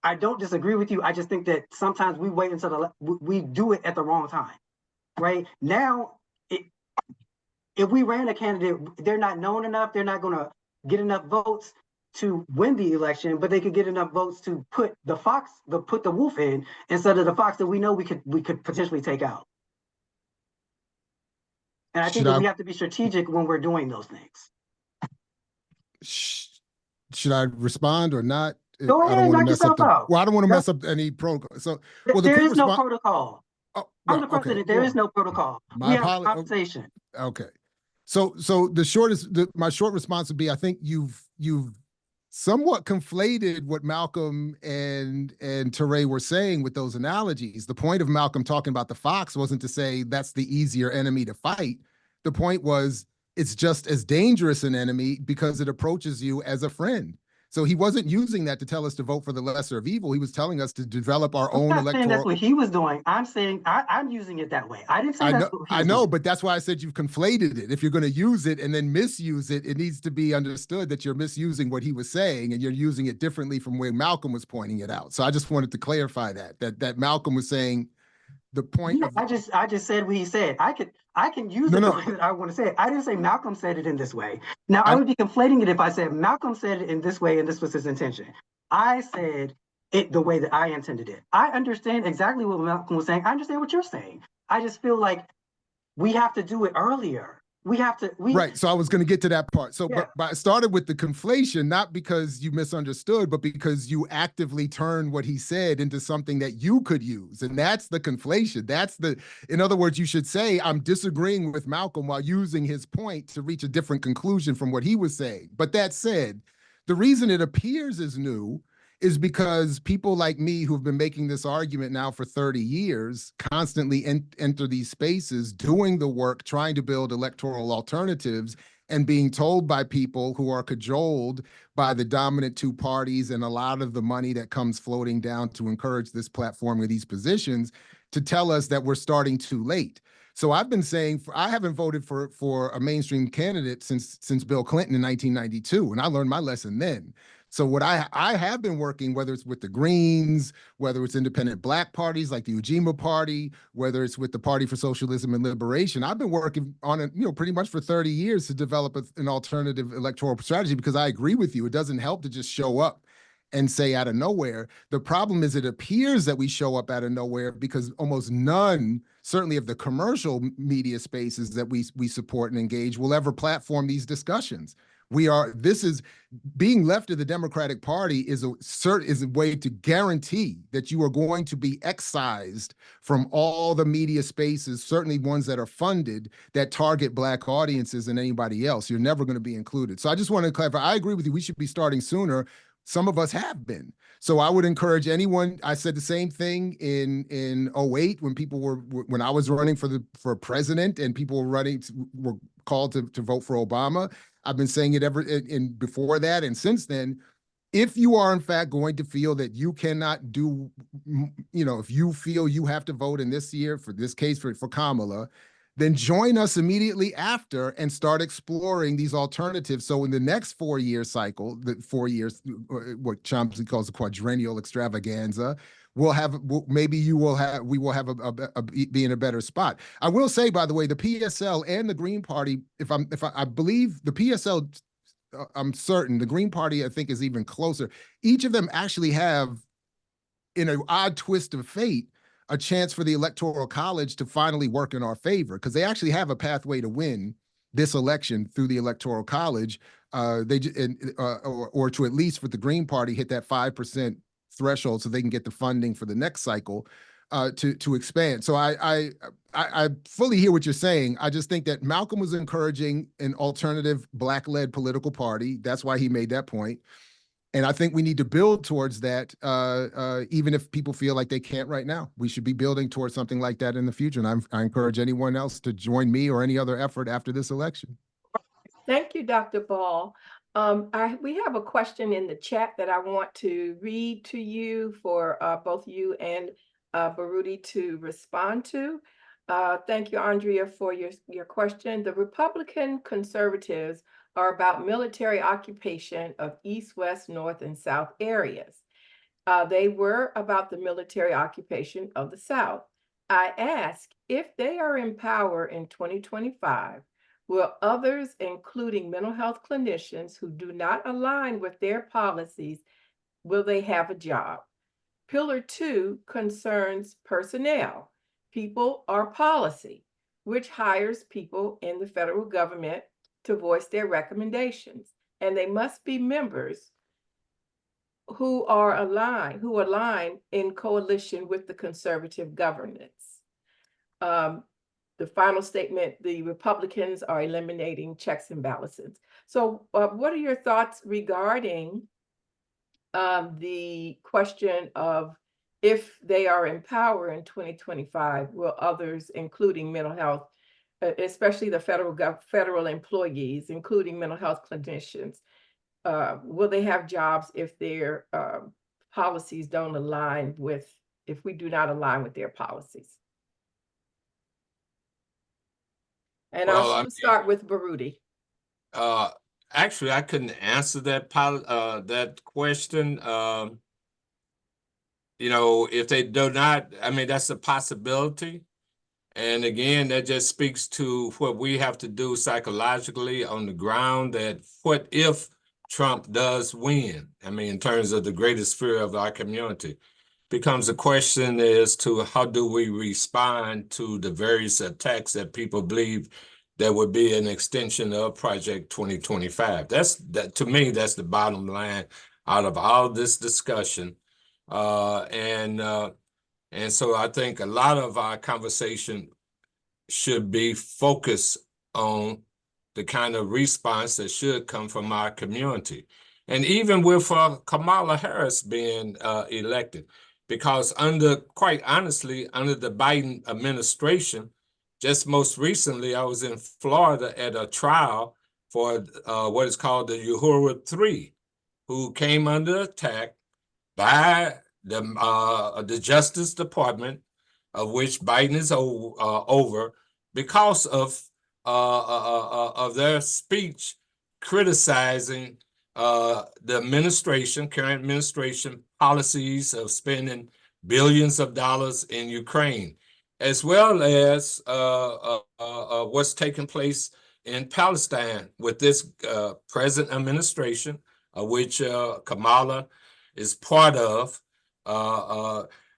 I don't disagree with you. I just think that sometimes we wait until we do it at the wrong time, right? Now, if we ran a candidate, they're not known enough, they're not going to get enough votes to win the election, but they could get enough votes to put the wolf in instead of the fox that we know we could potentially take out. And I think that we have to be strategic when we're doing those things. Should I respond or not? Go ahead, I don't want to knock mess up yourself out. well, I don't want to mess up any protocol. So, well, There is no protocol. Oh, I'm the president. There is no protocol. We have a conversation. Okay. So my short response would be, I think you've somewhat conflated what Malcolm and Teray were saying with those analogies. The point of Malcolm talking about the fox wasn't to say that's the easier enemy to fight. The point was it's just as dangerous an enemy because it approaches you as a friend. So he wasn't using that to tell us to vote for the lesser of evil. He was telling us to develop our own electoral. Saying that's what he was doing. I'm saying I'm using it that way. I didn't say that's what he was doing. But that's why I said you've conflated it. If you're going to use it and then misuse it, it needs to be understood that you're misusing what he was saying and you're using it differently from where Malcolm was pointing it out. So I just wanted to clarify that Malcolm was saying the point. I just said what he said. I can use it the way that I want to say it. I didn't say Malcolm said it in this way. Now I would be conflating it if I said Malcolm said it in this way and this was his intention. I said it the way that I intended it. I understand exactly what Malcolm was saying. I understand what you're saying. I just feel like we have to do it earlier. Right. So I was going to get to that part. So, yeah. but I started with the conflation, not because you misunderstood, but because you actively turned what he said into something that you could use. And that's the conflation. In other words, you should say, I'm disagreeing with Malcolm while using his point to reach a different conclusion from what he was saying. But that said, the reason it appears as new is because people like me who've been making this argument now for 30 years constantly enter these spaces, doing the work, trying to build electoral alternatives, and being told by people who are cajoled by the dominant two parties and a lot of the money that comes floating down to encourage this platform of these positions to tell us that we're starting too late. So I've been saying I haven't voted for a mainstream candidate since Bill Clinton in 1992, and I learned my lesson then. So what I have been working, whether it's with the Greens, whether it's independent Black parties like the Ujima Party, whether it's with the Party for Socialism and Liberation, I've been working on it, pretty much for 30 years to develop an alternative electoral strategy, because I agree with you. It doesn't help to just show up and say out of nowhere. The problem is it appears that we show up out of nowhere because almost none, certainly of the commercial media spaces that we support and engage, will ever platform these discussions. Being left of the Democratic Party is a way to guarantee that you are going to be excised from all the media spaces, certainly ones that are funded, that target Black audiences and anybody else. You're never going to be included. So I just want to clarify, I agree with you. We should be starting sooner. Some of us have been. So I would encourage anyone. I said the same thing in 2008 when I was running for president and people were called to vote for Obama. I've been saying it before that and since then. If you are in fact going to feel that you cannot do, if you feel you have to vote in this year for this case for Kamala, then join us immediately after and start exploring these alternatives. So in the next 4-year cycle, the 4 years, what Chomsky calls a quadrennial extravaganza, we will have be in a better spot. I will say, by the way, the PSL and the Green Party, I believe the PSL, I'm certain the Green Party, I think, is even closer. Each of them actually have, in an odd twist of fate, a chance for the Electoral College to finally work in our favor, because they actually have a pathway to win this election through the Electoral College, or to at least for the Green Party hit that 5% threshold so they can get the funding for the next cycle to expand. So I fully hear what you're saying. I just think that Malcolm was encouraging an alternative Black-led political party. That's why he made that point. And I think we need to build towards that, even if people feel like they can't right now. We should be building towards something like that in the future. And I encourage anyone else to join me or any other effort after this election. Thank you, Dr. Ball. We have a question in the chat that I want to read to you for both you and Baruti to respond to. Thank you, Andrea, for your question. The Republican conservatives are about military occupation of East, West, North, and South areas. They were about the military occupation of the South. I ask, if they are in power in 2025, will others, including mental health clinicians who do not align with their policies, will they have a job? Pillar 2 concerns personnel. People are policy, which hires people in the federal government to voice their recommendations, and they must be members who align in coalition with the conservative governance. The final statement, the Republicans are eliminating checks and balances. So what are your thoughts regarding the question of, if they are in power in 2025, will others, including mental health, especially the federal employees, including mental health clinicians, will they have jobs if their policies don't align with, if we do not align with their policies? And Well, I'll start with Baruti. Actually, I couldn't answer that question. If they do not, I mean, that's a possibility. And again, that just speaks to what we have to do psychologically on the ground, that what if Trump does win? I mean, in terms of the greatest fear of our community, becomes a question as to how do we respond to the various attacks that people believe that would be an extension of Project 2025. To me, that's the bottom line out of all this discussion. And so I think a lot of our conversation should be focused on the kind of response that should come from our community. And even with Kamala Harris being elected, because quite honestly, under the Biden administration, just most recently, I was in Florida at a trial for what is called the Uhuru 3, who came under attack by the Justice Department, of which Biden is over, because of their speech criticizing the current administration policies of spending billions of dollars in Ukraine, as well as what's taking place in Palestine with this present administration, which Kamala is part of,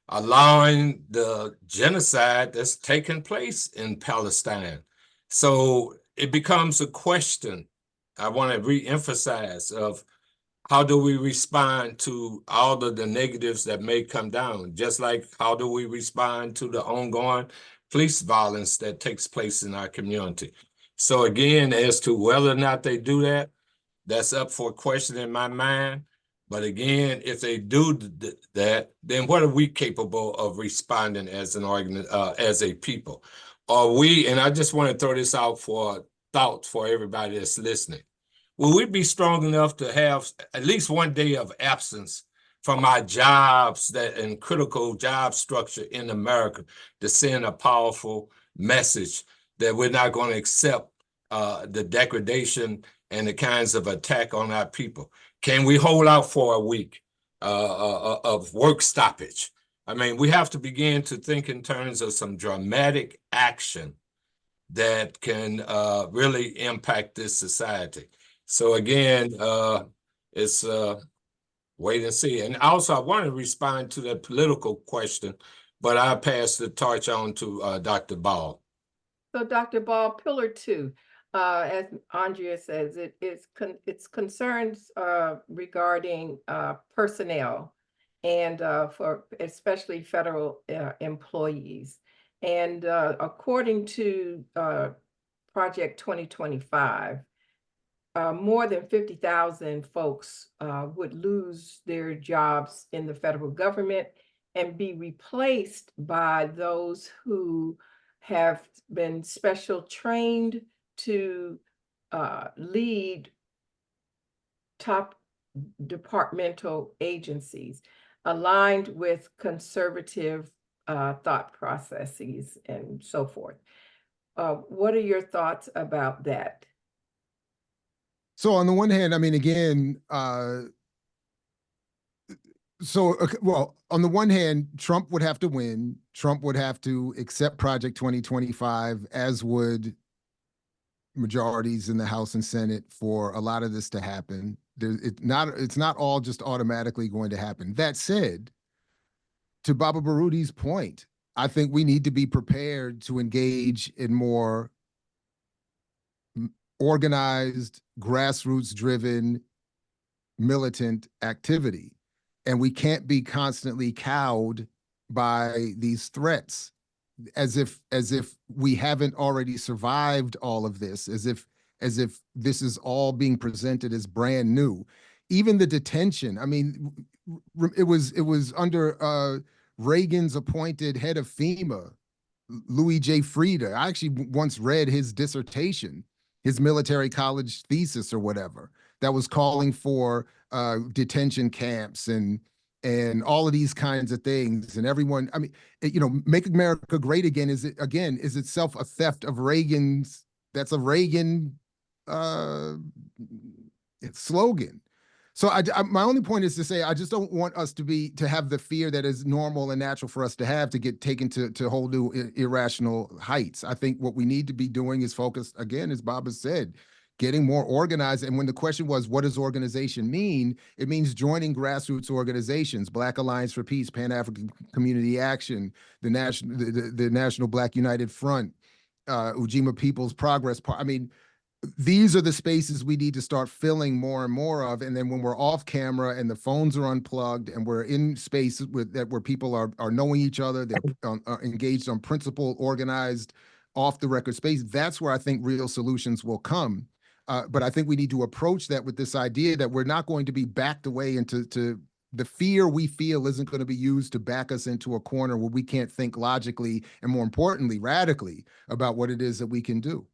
allowing the genocide that's taking place in Palestine. So it becomes a question, I want to re-emphasize, of how do we respond to all of the negatives that may come down, just like how do we respond to the ongoing police violence that takes place in our community. So again, as to whether or not they do that, that's up for question in my mind. But again, if they do that, then what are we capable of responding as as a people? Are we, and I just want to throw this out for thought for everybody that's listening, will we be strong enough to have at least one day of absence from our jobs and critical job structure in America to send a powerful message that we're not going to accept the degradation and the kinds of attack on our people? Can we hold out for a week of work stoppage? I mean, we have to begin to think in terms of some dramatic action that can really impact this society. So again, it's wait and see. And also, I want to respond to that political question, but I pass the torch on to Dr. Ball. So Dr. Ball, Pillar 2, as Andrea says, it's concerns regarding personnel and for especially federal employees. And according to Project 2025, more than 50,000 folks would lose their jobs in the federal government and be replaced by those who have been special trained to lead top departmental agencies aligned with conservative thought processes and so forth. What are your thoughts about that? So on the one hand, I mean, again, well, on the one hand, Trump would have to win. Trump would have to accept Project 2025, as would majorities in the House and Senate, for a lot of this to happen. It's not all just automatically going to happen. That said, to Baba Baruti's point, I think we need to be prepared to engage in more organized, grassroots-driven, militant activity. And we can't be constantly cowed by these threats as if we haven't already survived all of this, as if this is all being presented as brand new. Even the detention, I mean, it was under Reagan's appointed head of FEMA, Louis J. Frieda. I actually once read his dissertation, his military college thesis or whatever, that was calling for detention camps and all of these kinds of things. And everyone, I mean, Make America Great Again is itself a theft of Reagan's. That's a Reagan slogan. So my only point is to say, I just don't want us to have the fear that is normal and natural for us to have, to get taken to whole new irrational heights. I think what we need to be doing is focused, again, as Bob has said, getting more organized. And when the question was, what does organization mean? It means joining grassroots organizations, Black Alliance for Peace, Pan-African Community Action, the National Black United Front, Ujima People's Progress Party. I mean, these are the spaces we need to start filling more and more of. And then when we're off camera and the phones are unplugged and we're in spaces where people are knowing each other, they're engaged on principle, organized, off the record space, that's where I think real solutions will come. But I think we need to approach that with this idea that we're not going to be backed away into the fear we feel isn't going to be used to back us into a corner where we can't think logically and, more importantly, radically about what it is that we can do.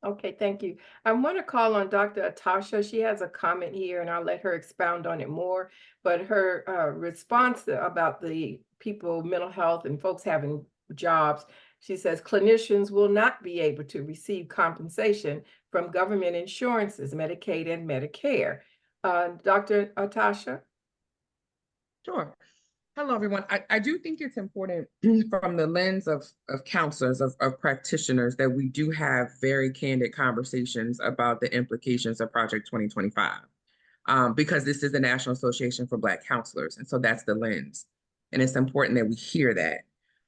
Okay, thank you. I want to call on Dr. Atasha. She has a comment here, and I'll let her expound on it more. But her response about the people, mental health, and folks having jobs, she says clinicians will not be able to receive compensation from government insurances, Medicaid and Medicare. Dr. Atasha? Sure. Hello, everyone. I do think it's important from the lens of counselors, of practitioners, that we do have very candid conversations about the implications of Project 2025, because this is the National Association for Black Counselors. And so that's the lens. And it's important that we hear that.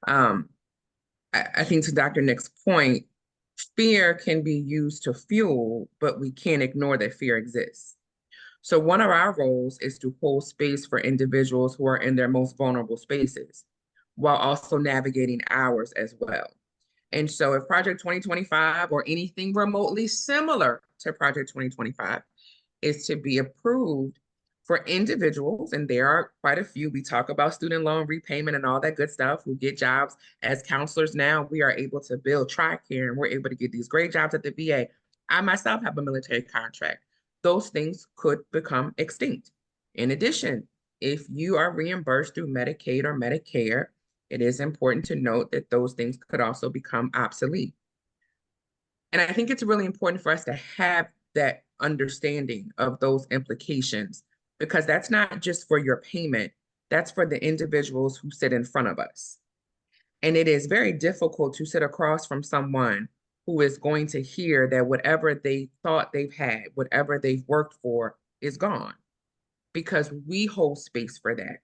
I think to Dr. Nick's point, fear can be used to fuel, but we can't ignore that fear exists. So one of our roles is to hold space for individuals who are in their most vulnerable spaces, while also navigating ours as well. And so if Project 2025 or anything remotely similar to Project 2025 is to be approved for individuals, and there are quite a few, we talk about student loan repayment and all that good stuff, who get jobs as counselors now, we are able to build TRICARE, and we're able to get these great jobs at the VA. I myself have a military contract. Those things could become extinct. In addition, if you are reimbursed through Medicaid or Medicare, it is important to note that those things could also become obsolete. And I think it's really important for us to have that understanding of those implications, because that's not just for your payment, that's for the individuals who sit in front of us. And it is very difficult to sit across from someone who is going to hear that whatever they thought they've had, whatever they've worked for, is gone, because we hold space for that.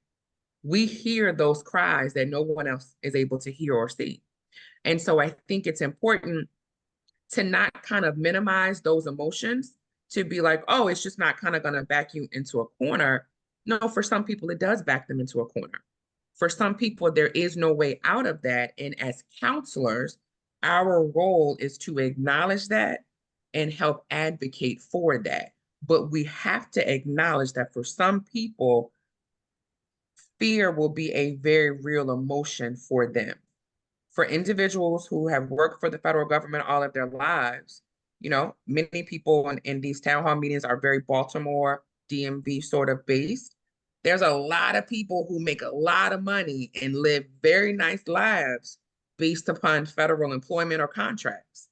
We hear those cries that no one else is able to hear or see. And so I think it's important to not kind of minimize those emotions, to be like, oh, it's just not kind of going to back you into a corner. No, for some people, it does back them into a corner. For some people, there is no way out of that. And as counselors, our role is to acknowledge that and help advocate for that. But we have to acknowledge that for some people, fear will be a very real emotion for them. For individuals who have worked for the federal government all of their lives, many people in these town hall meetings are very Baltimore, DMV sort of based. There's a lot of people who make a lot of money and live very nice lives based upon federal employment or contracts.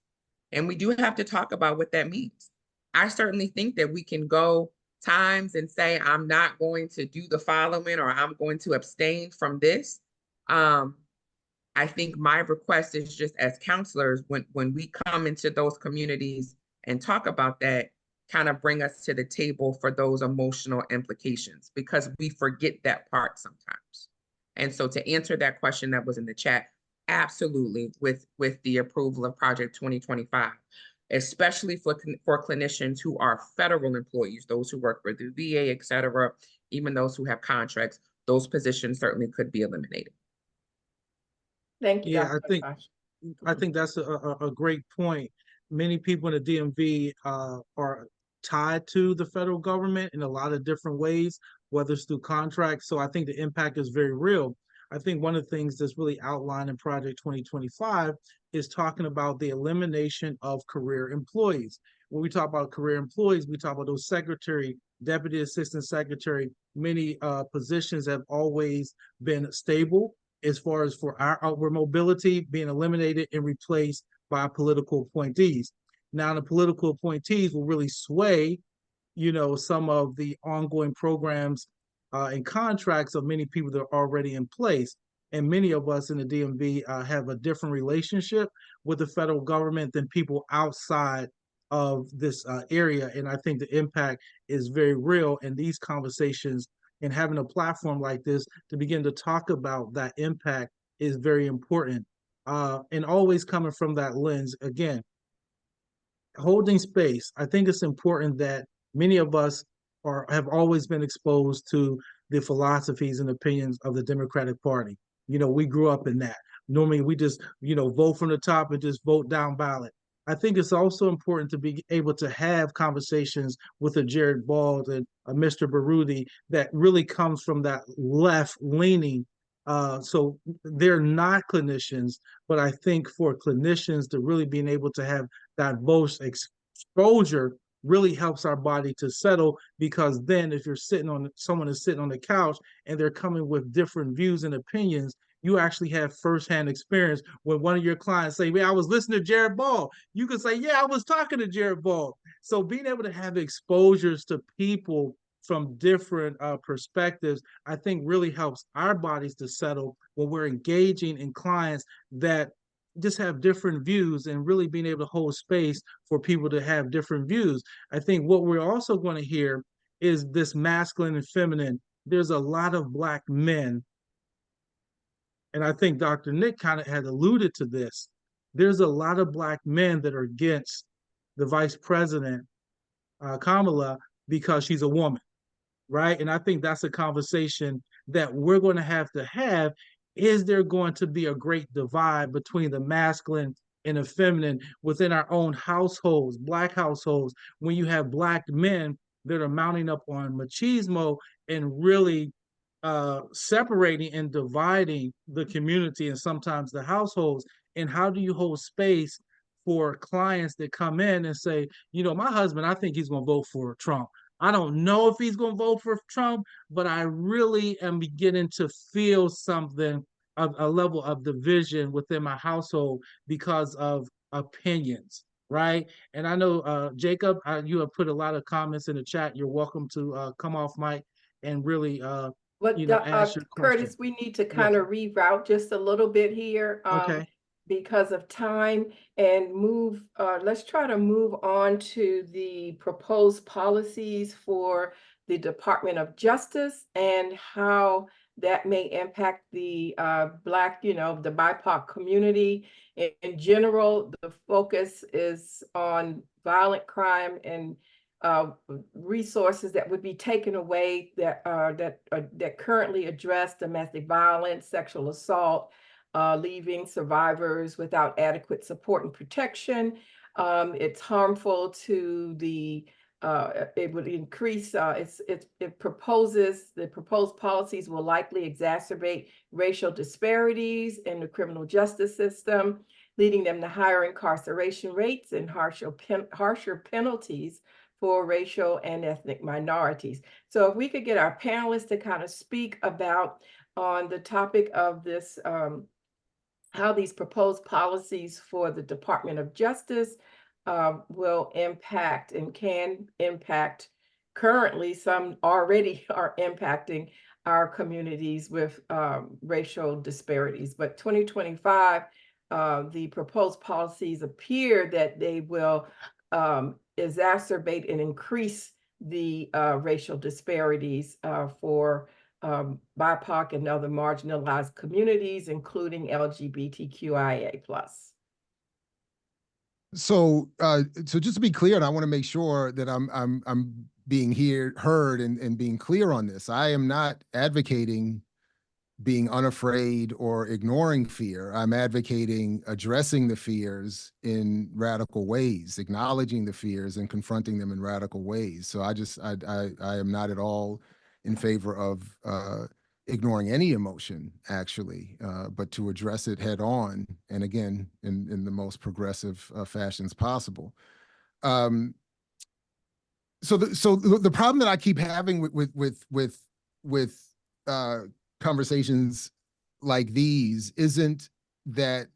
And we do have to talk about what that means. I certainly think that we can go times and say, I'm not going to do the following, or I'm going to abstain from this. I think my request is just as counselors, when we come into those communities and talk about that, kind of bring us to the table for those emotional implications, because we forget that part sometimes. And so to answer that question that was in the chat, absolutely, with the approval of Project 2025, especially for clinicians who are federal employees, those who work for the VA, et cetera, even those who have contracts, those positions certainly could be eliminated. Thank you, Yeah, Dr. I think that's a great point. Many people in the DMV are tied to the federal government in a lot of different ways, whether it's through contracts. So I think the impact is very real. I think one of the things that's really outlined in Project 2025 is talking about the elimination of career employees. When we talk about career employees, we talk about those secretary, deputy assistant secretary. Many positions have always been stable as far as for our outward mobility being eliminated and replaced by political appointees. Now, the political appointees will really sway, some of the ongoing programs and contracts of many people that are already in place. And many of us in the DMV have a different relationship with the federal government than people outside of this area. And I think the impact is very real. And these conversations and having a platform like this to begin to talk about that impact is very important. And always coming from that lens, again, holding space. I think it's important that many of us have always been exposed to the philosophies and opinions of the Democratic Party. We grew up in that. Normally we just, vote from the top and just vote down ballot. I think it's also important to be able to have conversations with a Jared Bald and a Mr. Baruti that really comes from that left leaning. So they're not clinicians, but I think for clinicians to really being able to have that both exposure really helps our body to settle, because then if someone is sitting on the couch and they're coming with different views and opinions, you actually have firsthand experience when one of your clients say, "Man, I was listening to Jared Ball." You can say, "Yeah, I was talking to Jared Ball." So being able to have exposures to people from different perspectives, I think really helps our bodies to settle when we're engaging in clients that just have different views, and really being able to hold space for people to have different views. I think what we're also going to hear is this masculine and feminine. There's a lot of Black men, and I think Dr. Nick kind of had alluded to this. There's a lot of Black men that are against the vice president, Kamala, because she's a woman, right? And I think that's a conversation that we're going to have. Is there going to be a great divide between the masculine and the feminine within our own households, Black households, when you have Black men that are mounting up on machismo and really separating and dividing the community and sometimes the households? And how do you hold space for clients that come in and say, my husband, I think he's going to vote for Trump. I don't know if he's going to vote for Trump, but I really am beginning to feel something, a level of division within my household because of opinions, right? And I know, Jacob, you have put a lot of comments in the chat. You're welcome to come off mic and really, ask your question. Curtis, we need to kind of reroute just a little bit here. Okay. Because of time, and let's try to move on to the proposed policies for the Department of Justice and how that may impact the Black, the BIPOC community. In general, the focus is on violent crime and resources that would be taken away that currently address domestic violence, sexual assault, leaving survivors without adequate support and protection. It's harmful to it would increase, the proposed policies will likely exacerbate racial disparities in the criminal justice system, leading them to higher incarceration rates and harsher penalties for racial and ethnic minorities. So if we could get our panelists to kind of speak about on the topic of this, how these proposed policies for the Department of Justice will impact and can impact. Currently, some already are impacting our communities with racial disparities. But 2025, the proposed policies appear that they will exacerbate and increase the racial disparities for BIPOC and other marginalized communities, including LGBTQIA+. So, so just to be clear, and I want to make sure that I'm being heard and being clear on this. I am not advocating being unafraid or ignoring fear. I'm advocating addressing the fears in radical ways, acknowledging the fears and confronting them in radical ways. So I am not at all in favor of ignoring any emotion, actually, but to address it head on, and again, in the most progressive fashions possible. So the problem that I keep having with conversations like these isn't really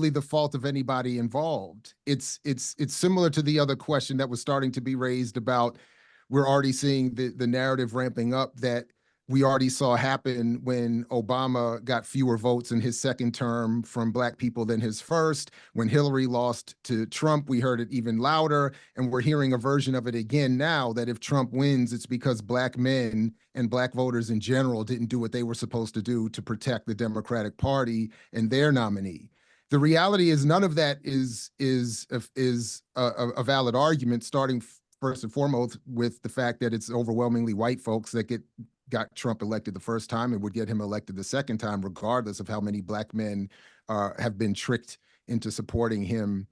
the fault of anybody involved. It's similar to the other question that was starting to be raised about, we're already seeing the narrative ramping up that we already saw happen when Obama got fewer votes in his second term from Black people than his first. When Hillary lost to Trump, we heard it even louder. And we're hearing a version of it again now, that if Trump wins, it's because Black men and Black voters in general didn't do what they were supposed to do to protect the Democratic Party and their nominee. The reality is none of that is a valid argument, starting first and foremost with the fact that it's overwhelmingly white folks that got Trump elected the first time and would get him elected the second time, regardless of how many Black men have been tricked into supporting him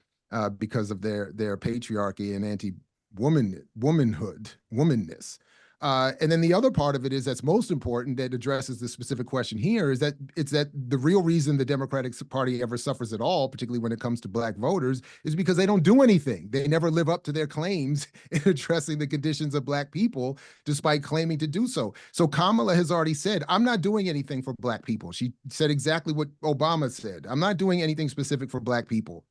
because of their patriarchy and womanness. And then the other part of it is that's most important, that addresses the specific question here, is that it's that the real reason the Democratic Party ever suffers at all, particularly when it comes to Black voters, is because they don't do anything. They never live up to their claims in addressing the conditions of Black people, despite claiming to do so. So Kamala has already said, I'm not doing anything for Black people. She said exactly what Obama said. I'm not doing anything specific for Black people.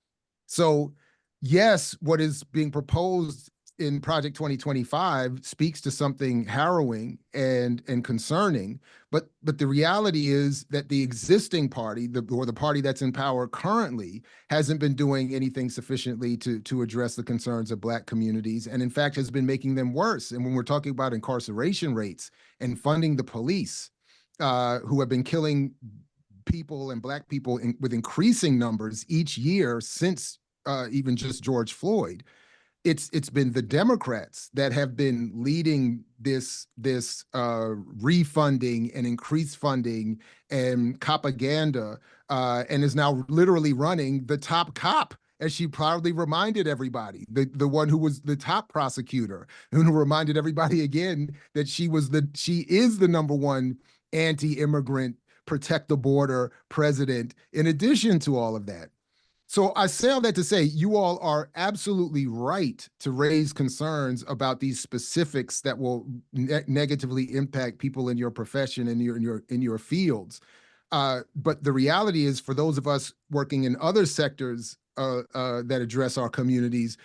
So yes, what is being proposed in Project 2025 speaks to something harrowing and concerning, but the reality is that the existing party, or the party that's in power currently, hasn't been doing anything sufficiently to address the concerns of Black communities, and in fact has been making them worse. And when we're talking about incarceration rates and funding the police, who have been killing people and Black people with increasing numbers each year since even just George Floyd, it's been the Democrats that have been leading this refunding and increased funding and propaganda, and is now literally running the top cop, as she proudly reminded everybody, the one who was the top prosecutor, who reminded everybody again that she is the number one anti-immigrant, protect the border president, in addition to all of that. So I say all that to say, you all are absolutely right to raise concerns about these specifics that will negatively impact people in your profession and in your fields. But the reality is, for those of us working in other sectors that address our communities,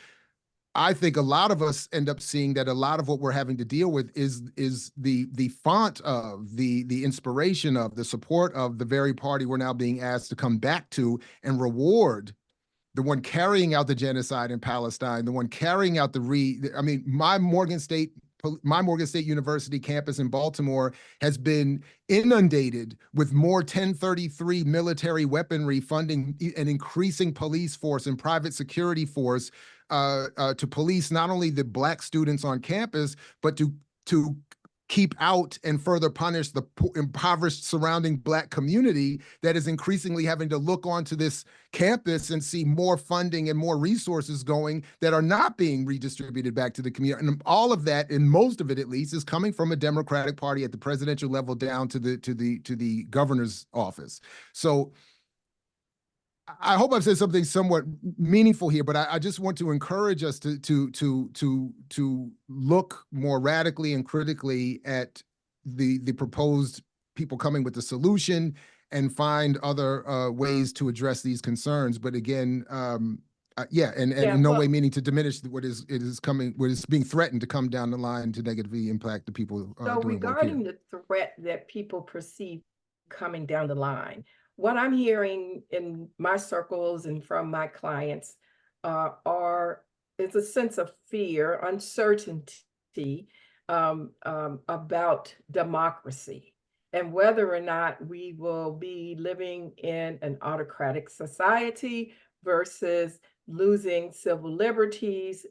I think a lot of us end up seeing that a lot of what we're having to deal with is the font of, the inspiration of, the support of the very party we're now being asked to come back to and reward, the one carrying out the genocide in Palestine, the one carrying out my Morgan State University campus in Baltimore has been inundated with more 1033 military weaponry funding, an increasing police force and private security force to police not only the Black students on campus, but to keep out and further punish the impoverished surrounding Black community that is increasingly having to look onto this campus and see more funding and more resources going that are not being redistributed back to the community. And all of that, and most of it at least, is coming from a Democratic Party at the presidential level down to the governor's office. So I hope I've said something somewhat meaningful here, but I just want to encourage us to look more radically and critically at the proposed people coming with the solution and find other ways to address these concerns. But again, yeah, and Yeah, in no well- way meaning to diminish what is being threatened to come down the line to negatively impact the people So doing work regarding here. the threat that people perceive coming down the line, what I'm hearing in my circles and from my clients is a sense of fear, uncertainty about democracy and whether or not we will be living in an autocratic society versus losing civil liberties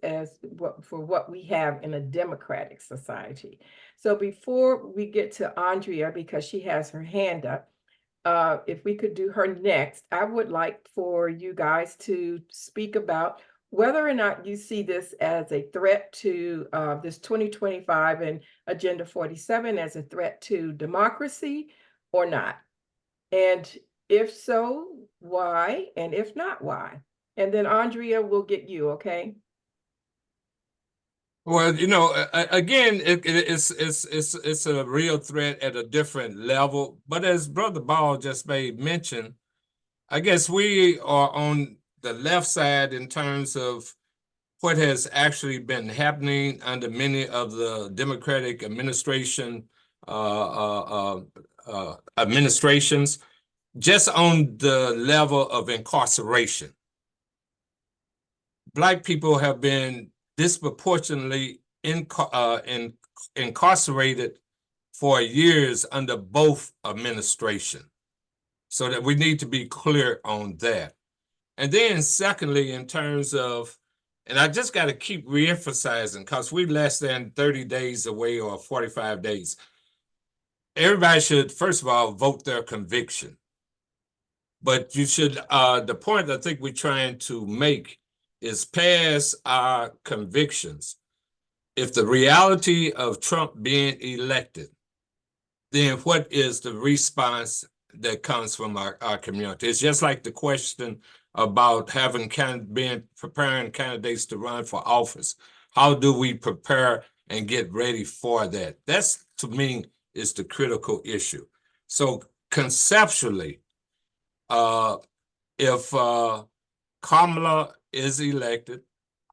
for what we have in a democratic society. So before we get to Andrea, because she has her hand up, if we could do her next, I would like for you guys to speak about whether or not you see this as a threat to this 2025 and Agenda 47 as a threat to democracy or not. And if so, why? And if not, why? And then Andrea will get you, okay? Well, again, it's a real threat at a different level. But as Brother Ball just made mention, I guess we are on the left side in terms of what has actually been happening under many of the Democratic administrations, just on the level of incarceration. Black people have been disproportionately incarcerated for years under both administrations. So that we need to be clear on that. And then secondly, in terms of, and I just got to keep reemphasizing, because we're less than 30 days away or 45 days. Everybody should, first of all, vote their conviction. But you should, the point I think we're trying to make is past our convictions. If the reality of Trump being elected, then what is the response that comes from our community? It's just like the question about preparing candidates to run for office. How do we prepare and get ready for that? That's, to me, is the critical issue. So conceptually, if Kamala is elected,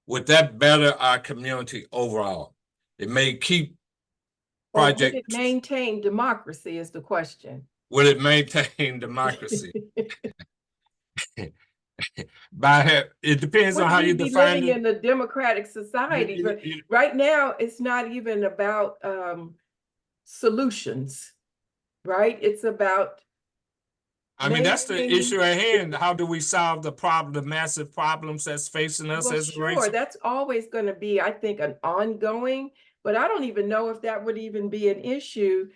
would that better our community overall? It may keep Would it maintain democracy is the question. Will it maintain democracy? It depends on how you define living in a democratic society, but right now it's not even about solutions, right? It's about that's the issue at hand. How do we solve the problem, the massive problems that's facing us as a race? Sure, that's always going to be, I think, an ongoing, but I don't even know if that would even be an issue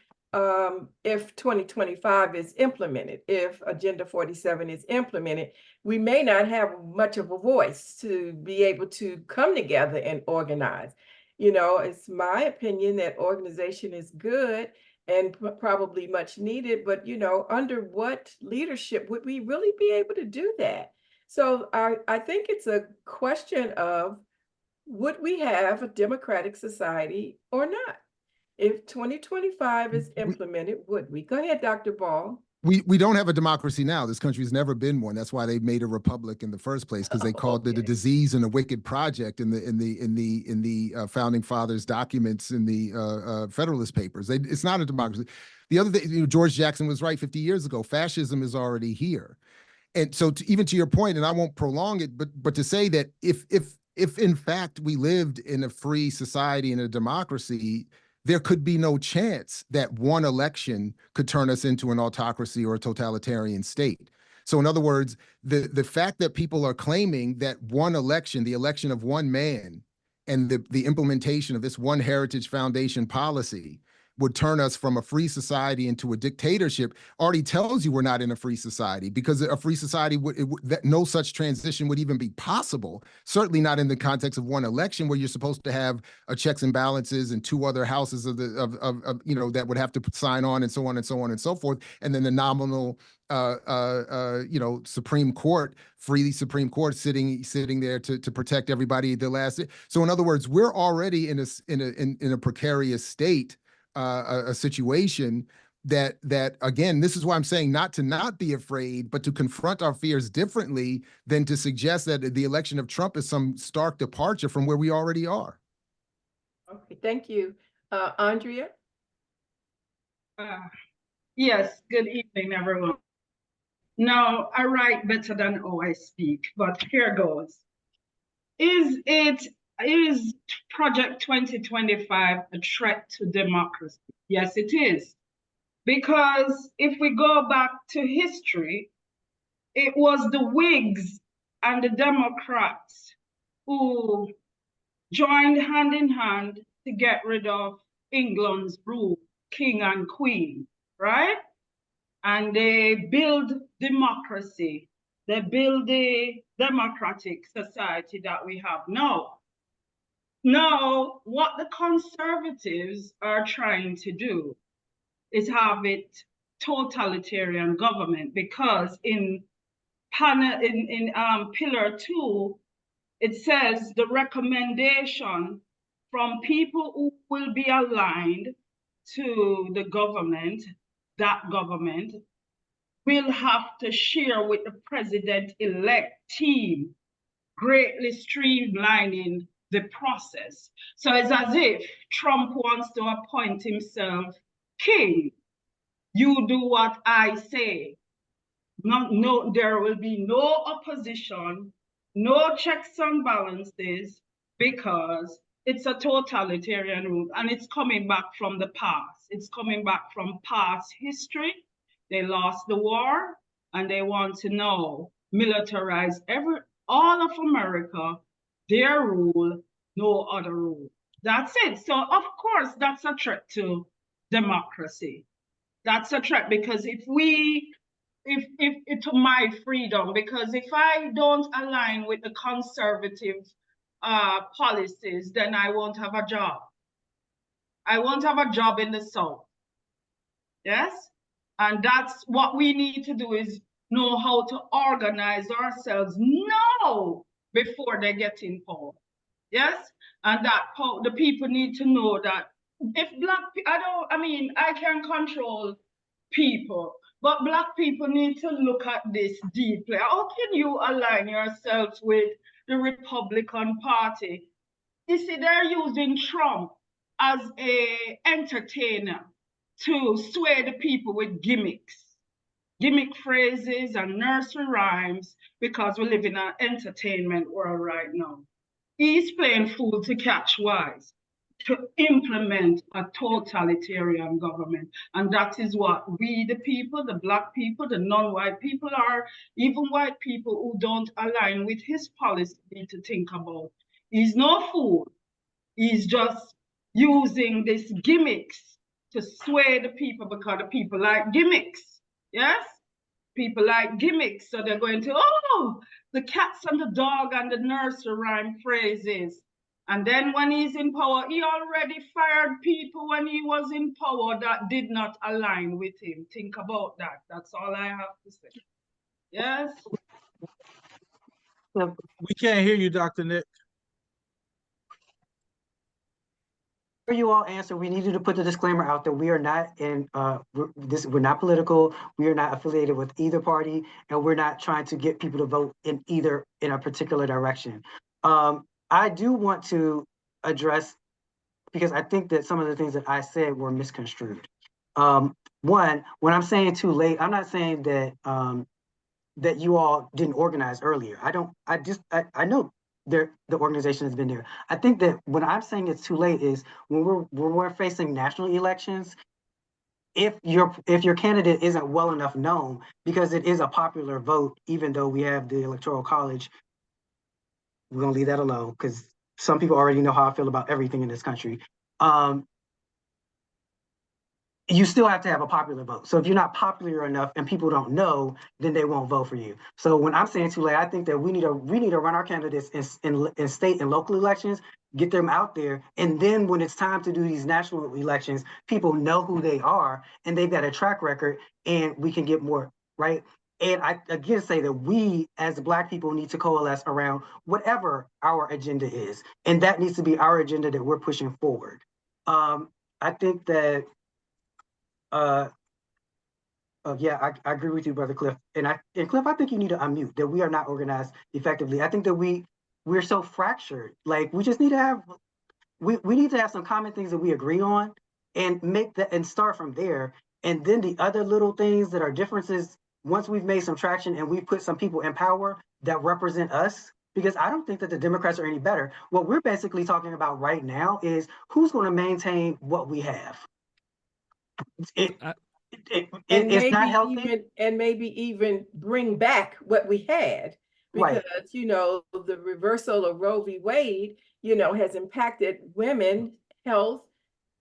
if 2025 is implemented, if Agenda 47 is implemented. We may not have much of a voice to be able to come together and organize. It's my opinion that organization is good and probably much needed, but under what leadership would we really be able to do that? So I think it's a question of, would we have a democratic society or not? If 2025 is implemented, would we? Go ahead, Dr. Ball. We don't have a democracy now. This country's never been one. That's why they made a republic in the first place, because they called it a disease and a wicked project in the founding fathers' documents in the Federalist Papers. It's not a democracy. The other thing, George Jackson was right 50 years ago. Fascism is already here, and so even to your point, and I won't prolong it, but to say that if in fact we lived in a free society and a democracy, there could be no chance that one election could turn us into an autocracy or a totalitarian state. So in other words, the fact that people are claiming that one election, the election of one man, and the implementation of this one Heritage Foundation policy would turn us from a free society into a dictatorship already tells you we're not in a free society, because a free society that no such transition would even be possible. Certainly not in the context of one election where you're supposed to have a checks and balances and two other houses of that would have to sign on and so on and so on and so forth, and then the nominal Supreme Court, free Supreme Court sitting there to protect everybody the last. So in other words, we're already in a precarious state, a situation that again, this is why I'm saying not be afraid, but to confront our fears differently than to suggest that the election of Trump is some stark departure from where we already are. Okay, thank you. Andrea? Yes, good evening, everyone. Now, I write better than how I speak, but here goes. Is Project 2025 a threat to democracy? Yes, it is. Because if we go back to history, it was the Whigs and the Democrats who joined hand in hand to get rid of England's rule, king and queen, right? And they build democracy. They build the democratic society that we have now. Now, what the conservatives are trying to do is have it totalitarian government, because in Pillar 2, it says the recommendation from people who will be aligned to the government, that government will have to share with the president-elect team, greatly streamlining the process. So it's as if Trump wants to appoint himself king. You do what I say. No, there will be no opposition, no checks and balances, because it's a totalitarian rule, and it's coming back from the past. It's coming back from past history. They lost the war, and they want to now militarize all of America, their rule, no other rule. That's it. So of course, that's a threat to democracy. That's a threat, because if to my freedom, because if I don't align with the conservative policies, then I won't have a job. I won't have a job in the South. Yes? And that's what we need to do, is know how to organize ourselves now before they get in power. Yes? And that the people need to know that if I can control people, but Black people need to look at this deeply. How can you align yourselves with the Republican Party? You see, they're using Trump as an entertainer to sway the people with gimmick phrases and nursery rhymes, because we live in an entertainment world right now. He's playing fool to catch wise, to implement a totalitarian government. And that is what we, the people, the Black people, the non-white people, are even white people who don't align with his policy, need to think about. He's no fool. He's just using these gimmicks to sway the people, because the people like gimmicks. Yes? People like gimmicks. So they're going to, the cats and the dog and the nursery rhyme phrases. And then when he's in power, he already fired people when he was in power that did not align with him. Think about that. That's all I have to say. Yes? We can't hear you, Dr. Nick. For you all answer, we needed to put the disclaimer out that we are not we're not political, we are not affiliated with either party, and we're not trying to get people to vote in a particular direction. I do want to address, because I think that some of the things that I said were misconstrued. One, when I'm saying too late, I'm not saying that that you all didn't organize earlier. I know the organization has been there. I think that when I'm saying it's too late is when we're facing national elections, if your candidate isn't well enough known, because it is a popular vote, even though we have the Electoral College, we're gonna leave that alone, because some people already know how I feel about everything in this country. you still have to have a popular vote. So if you're not popular enough and people don't know, then they won't vote for you. So when I'm saying too late, I think that we need to run our candidates in state and local elections, get them out there, and then when it's time to do these national elections, people know who they are and they've got a track record, and we can get more right. And I again say that we as Black people need to coalesce around whatever our agenda is, and that needs to be our agenda that we're pushing forward. I think that yeah, I agree with you, brother Cliff. And Cliff, I think you need to unmute that we are not organized effectively. I think that we're so fractured. Like we just need to have we need to have some common things that we agree on and make that and start from there. And then the other little things that are differences, once we've made some traction and we've put some people in power that represent us, because I don't think that the Democrats are any better. What we're basically talking about right now is who's going to maintain what we have. It's not healthy. And maybe even bring back what we had, because right. You know, the reversal of Roe v. Wade, you know, has impacted women, health,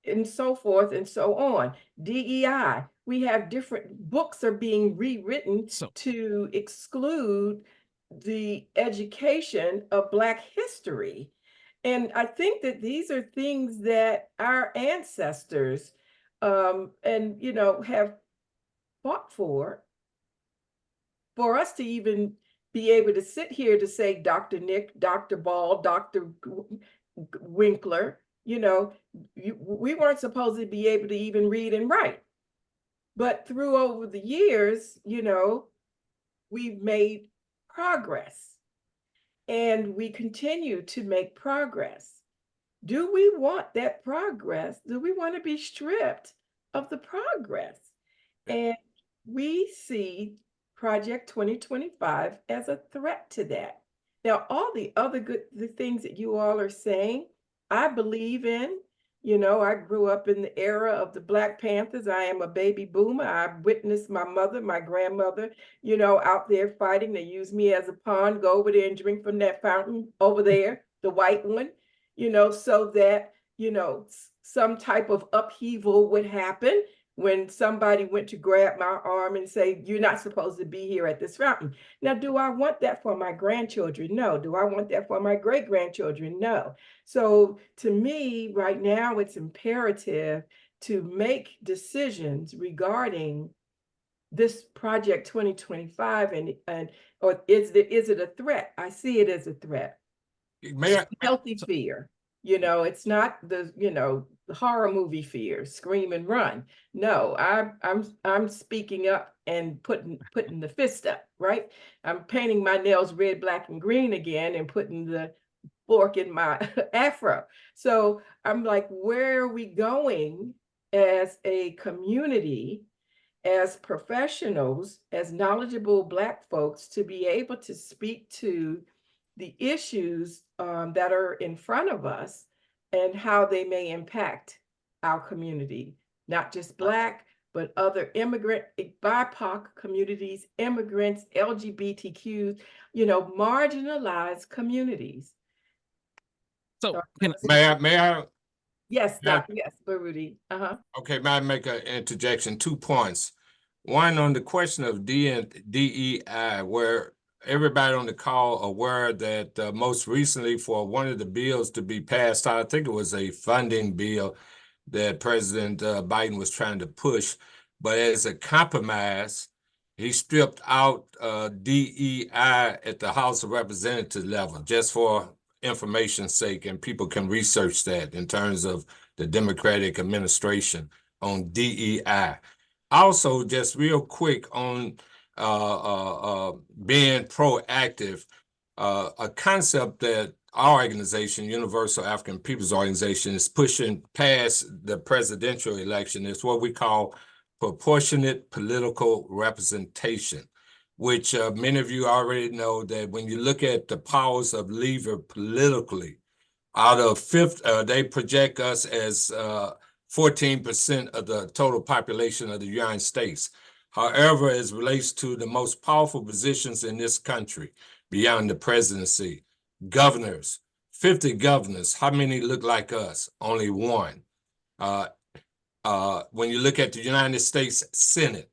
and so forth and so on. DEI, we have different books are being rewritten to exclude the education of Black history. And I think that these are things that our ancestors and, you know, have fought for us to even be able to sit here to say Dr. Nick, Dr. Ball, Dr. Winkler, you know, we weren't supposed to be able to even read and write. But through over the years, you know, we've made progress and we continue to make progress. Do we want that progress? Do we want to be stripped of the progress? And we see Project 2025 as a threat to that. Now, all the other the things that you all are saying, I believe in. You know, I grew up in the era of the Black Panthers. I am a baby boomer. I witnessed my mother, my grandmother, you know, out there fighting. They used me as a pawn. Go over there and drink from that fountain over there, the white one, you know, so that, you know, some type of upheaval would happen when somebody went to grab my arm and say, you're not supposed to be here at this fountain. Now, do I want that for my grandchildren? No. Do I want that for my great-grandchildren? No. So to me, right now, it's imperative to make decisions regarding this Project 2025 or is it a threat? I see it as a threat. Healthy fear. You know, it's not the, you know, the horror movie fear, scream and run. No, I'm speaking up and putting the fist up, right? I'm painting my nails red, black, and green again and putting the fork in my afro. So I'm like, where are we going as a community, as professionals, as knowledgeable Black folks to be able to speak to the issues that are in front of us and how they may impact our community, not just Black, but other immigrant, BIPOC communities, immigrants, LGBTQs, you know, marginalized communities. So may I? Yes, Dr. Yes, Baruti. Okay, may I make an interjection? 2 points. One, on the question of DEI, where everybody on the call aware that most recently for one of the bills to be passed, I think it was a funding bill that President Biden was trying to push, but as a compromise, he stripped out DEI at the House of Representatives level, just for information's sake, and people can research that in terms of the Democratic administration on DEI. Also, just real quick on being proactive, a concept that our organization, Universal African Peoples Organization, is pushing past the presidential election is what we call proportionate political representation, which many of you already know that when you look at the powers of lever politically, out of they project us as 14% of the total population of the United States. However, as relates to the most powerful positions in this country, beyond the presidency, governors, 50 governors, how many look like us? Only one. when you look at the United States Senate,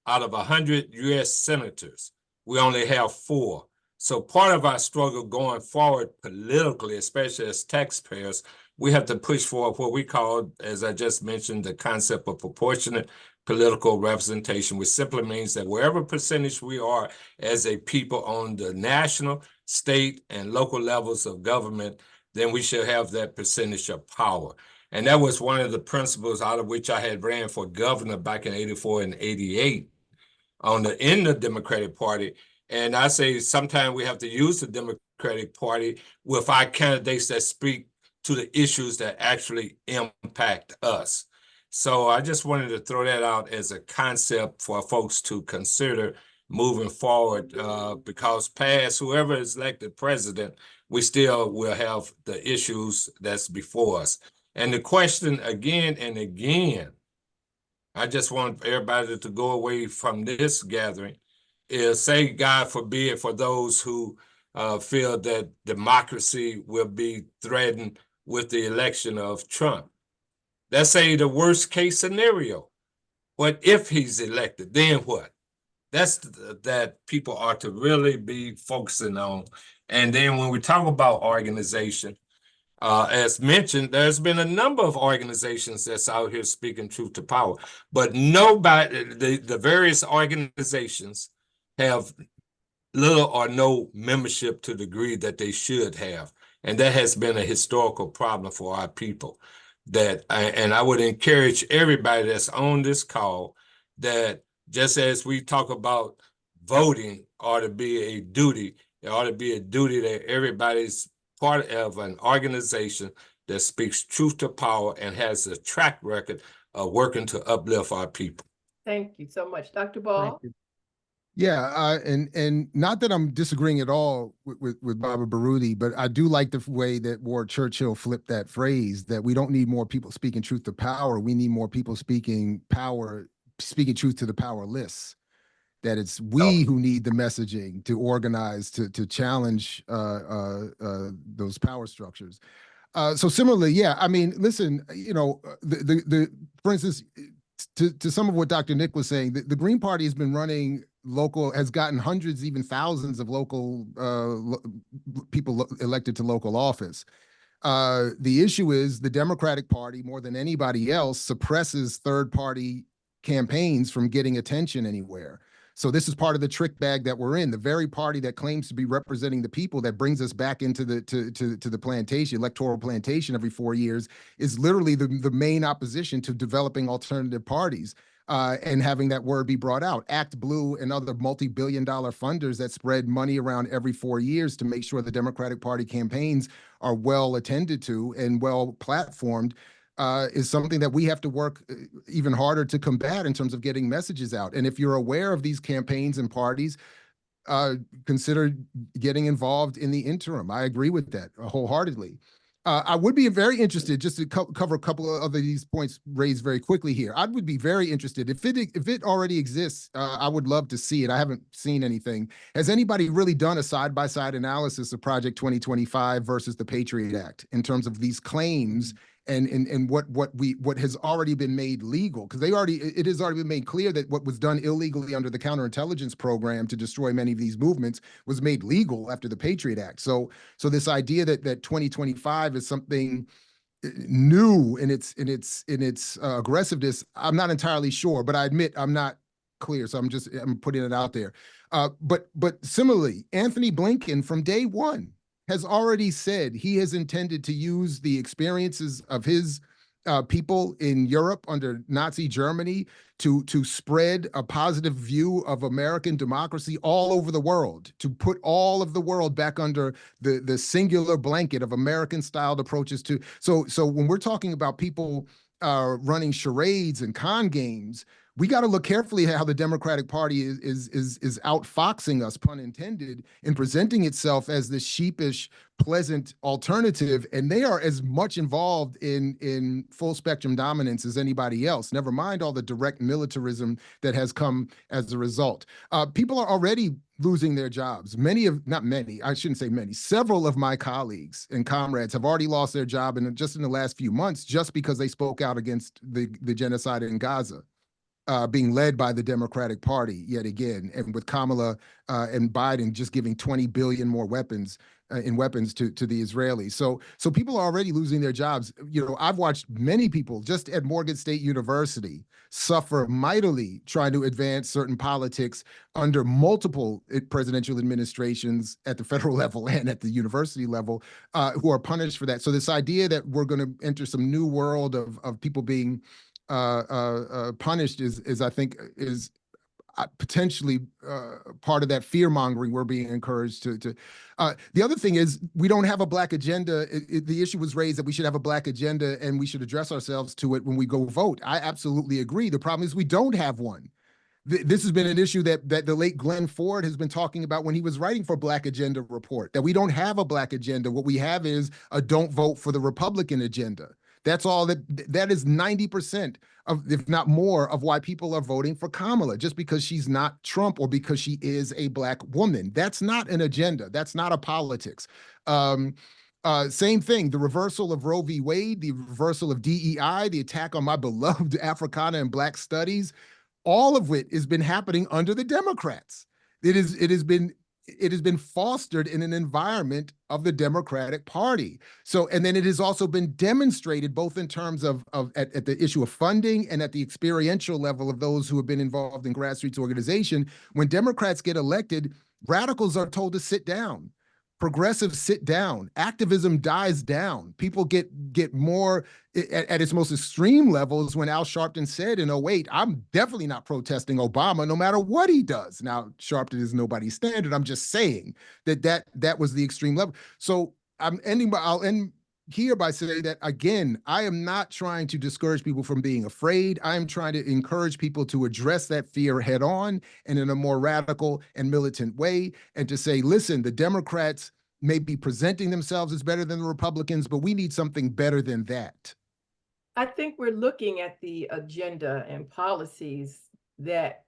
out of 100 U.S. senators, we only have 4. So part of our struggle going forward politically, especially as taxpayers, we have to push for what we call, as I just mentioned, the concept of proportionate political representation, which simply means that wherever percentage we are as a people on the national, state, and local levels of government, then we should have that percentage of power. And that was one of the principles out of which I had ran for governor back in 84 and 88 in the Democratic Party. And I say sometimes we have to use the Democratic Party with our candidates that speak to the issues that actually impact us. So I just wanted to throw that out as a concept for folks to consider moving forward, because past whoever is elected president, we still will have the issues that's before us. And the question again and again, I just want everybody to go away from this gathering, is say, God forbid, for those who feel that democracy will be threatened with the election of Trump. Let's say the worst case scenario. What if he's elected? Then what? That's that people are to really be focusing on. And then when we talk about organization, as mentioned, there's been a number of organizations that's out here speaking truth to power, but nobody, the various organizations have little or no membership to the degree that they should have. And that has been a historical problem for our people. And I would encourage everybody that's on this call that just as we talk about voting ought to be a duty, it ought to be a duty that everybody's part of an organization that speaks truth to power and has a track record of working to uplift our people. Thank you so much. Dr. Ball? Yeah, and not that I'm disagreeing at all with Barbara Baruti, but I do like the way that Ward Churchill flipped that phrase, that we don't need more people speaking truth to power. We need more people speaking truth to the powerless. That it's we who need the messaging to organize, to challenge those power structures. So similarly, yeah, I mean, listen, you know, for instance, to some of what Dr. Nick was saying, the Green Party has been running local, has gotten hundreds, even thousands of local people elected to local office. The issue is the Democratic Party, more than anybody else, suppresses third-party campaigns from getting attention anywhere. So this is part of the trick bag that we're in. The very party that claims to be representing the people, that brings us back into the to the plantation, electoral plantation every 4 years, is literally the main opposition to developing alternative parties and having that word be brought out. Act Blue and other multi-billion-dollar funders that spread money around every 4 years to make sure the Democratic Party campaigns are well attended to and well platformed. Is something that we have to work even harder to combat in terms of getting messages out. And if you're aware of these campaigns and parties, consider getting involved in the interim. I agree with that wholeheartedly. I would be very interested, just to cover a couple of these points raised very quickly here. I would be very interested, if it already exists, I would love to see it. I haven't seen anything. Has anybody really done a side-by-side analysis of Project 2025 versus the Patriot Act in terms of these claims and what has already been made legal? Because it has already been made clear that what was done illegally under the counterintelligence program to destroy many of these movements was made legal after the Patriot Act. So this idea that 2025 is something new in its aggressiveness, I'm not entirely sure, but I admit I'm not clear. So I'm putting it out there. But similarly, Anthony Blinken from day one has already said he has intended to use the experiences of his people in Europe under Nazi Germany to spread a positive view of American democracy all over the world, to put all of the world back under the singular blanket of American-styled approaches to. So when we're talking about people running charades and con games, we got to look carefully at how the Democratic Party is outfoxing us, pun intended, in presenting itself as this sheepish, pleasant alternative, and they are as much involved in full spectrum dominance as anybody else. Never mind all the direct militarism that has come as a result. People are already losing their jobs. Not many, I shouldn't say many, several of my colleagues and comrades have already lost their job just in the last few months, just because they spoke out against the genocide in Gaza. Being led by the Democratic Party yet again, and with Kamala and Biden just giving 20 billion more weapons to the Israelis. So people are already losing their jobs. I've watched many people just at Morgan State University suffer mightily trying to advance certain politics under multiple presidential administrations at the federal level and at the university level, who are punished for that. So this idea that we're going to enter some new world of people being punished is I think is potentially part of that fear mongering we're being encouraged to. The other thing is we don't have a Black agenda. The issue was raised that we should have a Black agenda and we should address ourselves to it when we go vote. I absolutely agree. The problem is we don't have one. This has been an issue that the late Glenn Ford has been talking about when he was writing for Black Agenda Report, that we don't have a Black agenda. What we have is a don't vote for the Republican agenda. That's all that is 90% of, if not more, of why people are voting for Kamala, just because she's not Trump or because she is a Black woman. That's not an agenda. That's not a politics. Same thing, the reversal of Roe v. Wade, the reversal of DEI, the attack on my beloved Africana and Black studies, all of it has been happening under the Democrats. It has been fostered in an environment of the Democratic Party. So, and then it has also been demonstrated both in terms of at the issue of funding and at the experiential level of those who have been involved in grassroots organization. When Democrats get elected, radicals are told to sit down. Progressives sit down. Activism dies down. People get more at its most extreme levels when Al Sharpton said in 2008, I'm definitely not protesting Obama no matter what he does. Now, Sharpton is nobody's standard. I'm just saying that was the extreme level. So I'll end here by saying that, again, I am not trying to discourage people from being afraid. I am trying to encourage people to address that fear head on and in a more radical and militant way, and to say, listen, the Democrats may be presenting themselves as better than the Republicans, but we need something better than that. I think we're looking at the agenda and policies that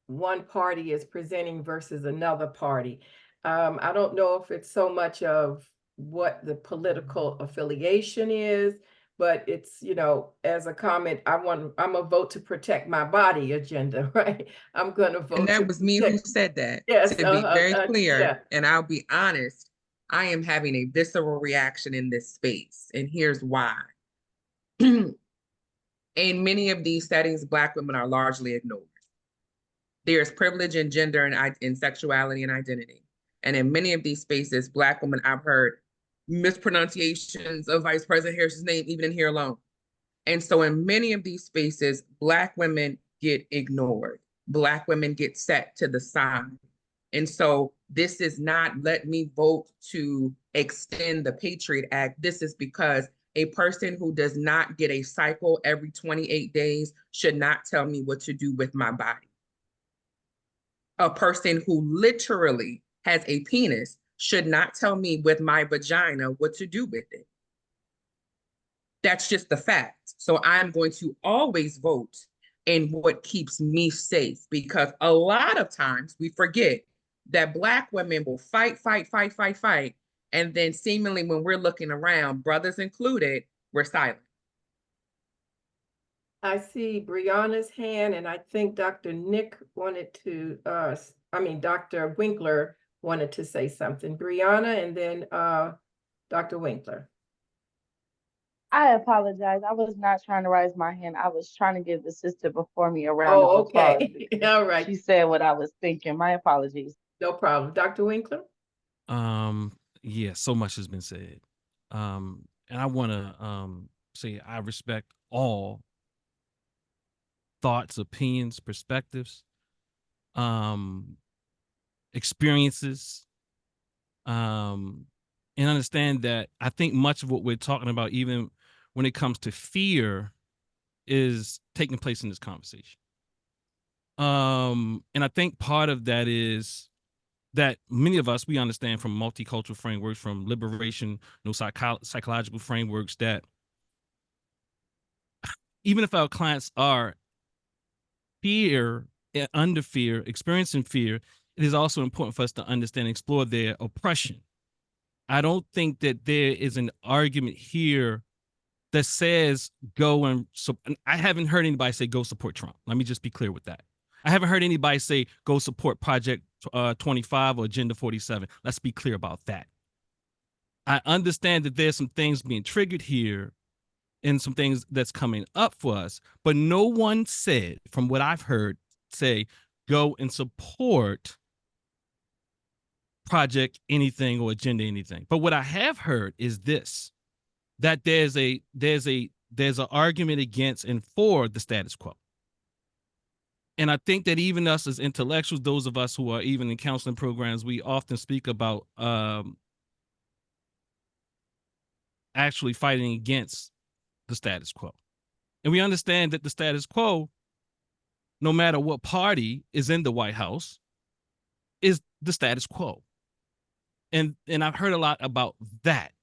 one party is presenting versus another party. I don't know if it's so much of what the political affiliation is, but it's, as a comment, I'm a vote to protect my body agenda, right? I'm going to vote. And that was me who said that. Yes, to be very clear, yeah. And I'll be honest, I am having a visceral reaction in this space, and here's why. In many of these settings, Black women are largely ignored. There's privilege in gender and sexuality and identity. And in many of these spaces, Black women, I've heard mispronunciations of Vice President Harris's name, even in here alone. And so in many of these spaces, Black women get ignored. Black women get set to the side. And so this is not let me vote to extend the Patriot Act. This is because a person who does not get a cycle every 28 days should not tell me what to do with my body. A person who literally has a penis should not tell me with my vagina what to do with it. That's just the fact. So I'm going to always vote in what keeps me safe, because a lot of times we forget that Black women will fight. And then seemingly when we're looking around, brothers included, we're silent. I see Brianna's hand, and I think Dr. Nick wanted to, Dr. Winkler wanted to say something. Brianna, and then Dr. Winkler. I apologize. I was not trying to raise my hand. I was trying to give the sister before me a round of applause. Okay. All right. She said what I was thinking. My apologies. No problem. Dr. Winkler? Yeah, so much has been said. And I want to say I respect all thoughts, opinions, perspectives, experiences, and understand that I think much of what we're talking about, even when it comes to fear, is taking place in this conversation. And I think part of that is that many of us, we understand from multicultural frameworks, from liberation, psychological frameworks, that even if our clients are under fear, experiencing fear, it is also important for us to understand and explore their oppression. I don't think that there is an argument here that says go and I haven't heard anybody say go support Trump. Let me just be clear with that. I haven't heard anybody say go support Project 25 or Agenda 47. Let's be clear about that. I understand that there's some things being triggered here and some things that's coming up for us, but no one said, from what I've heard, say go and support Project anything or Agenda anything. But what I have heard is this, that there's an argument against and for the status quo. And I think that even us as intellectuals, those of us who are even in counseling programs, we often speak about actually fighting against the status quo. And we understand that the status quo, no matter what party is in the White House, is the status quo. And I've heard a lot about that.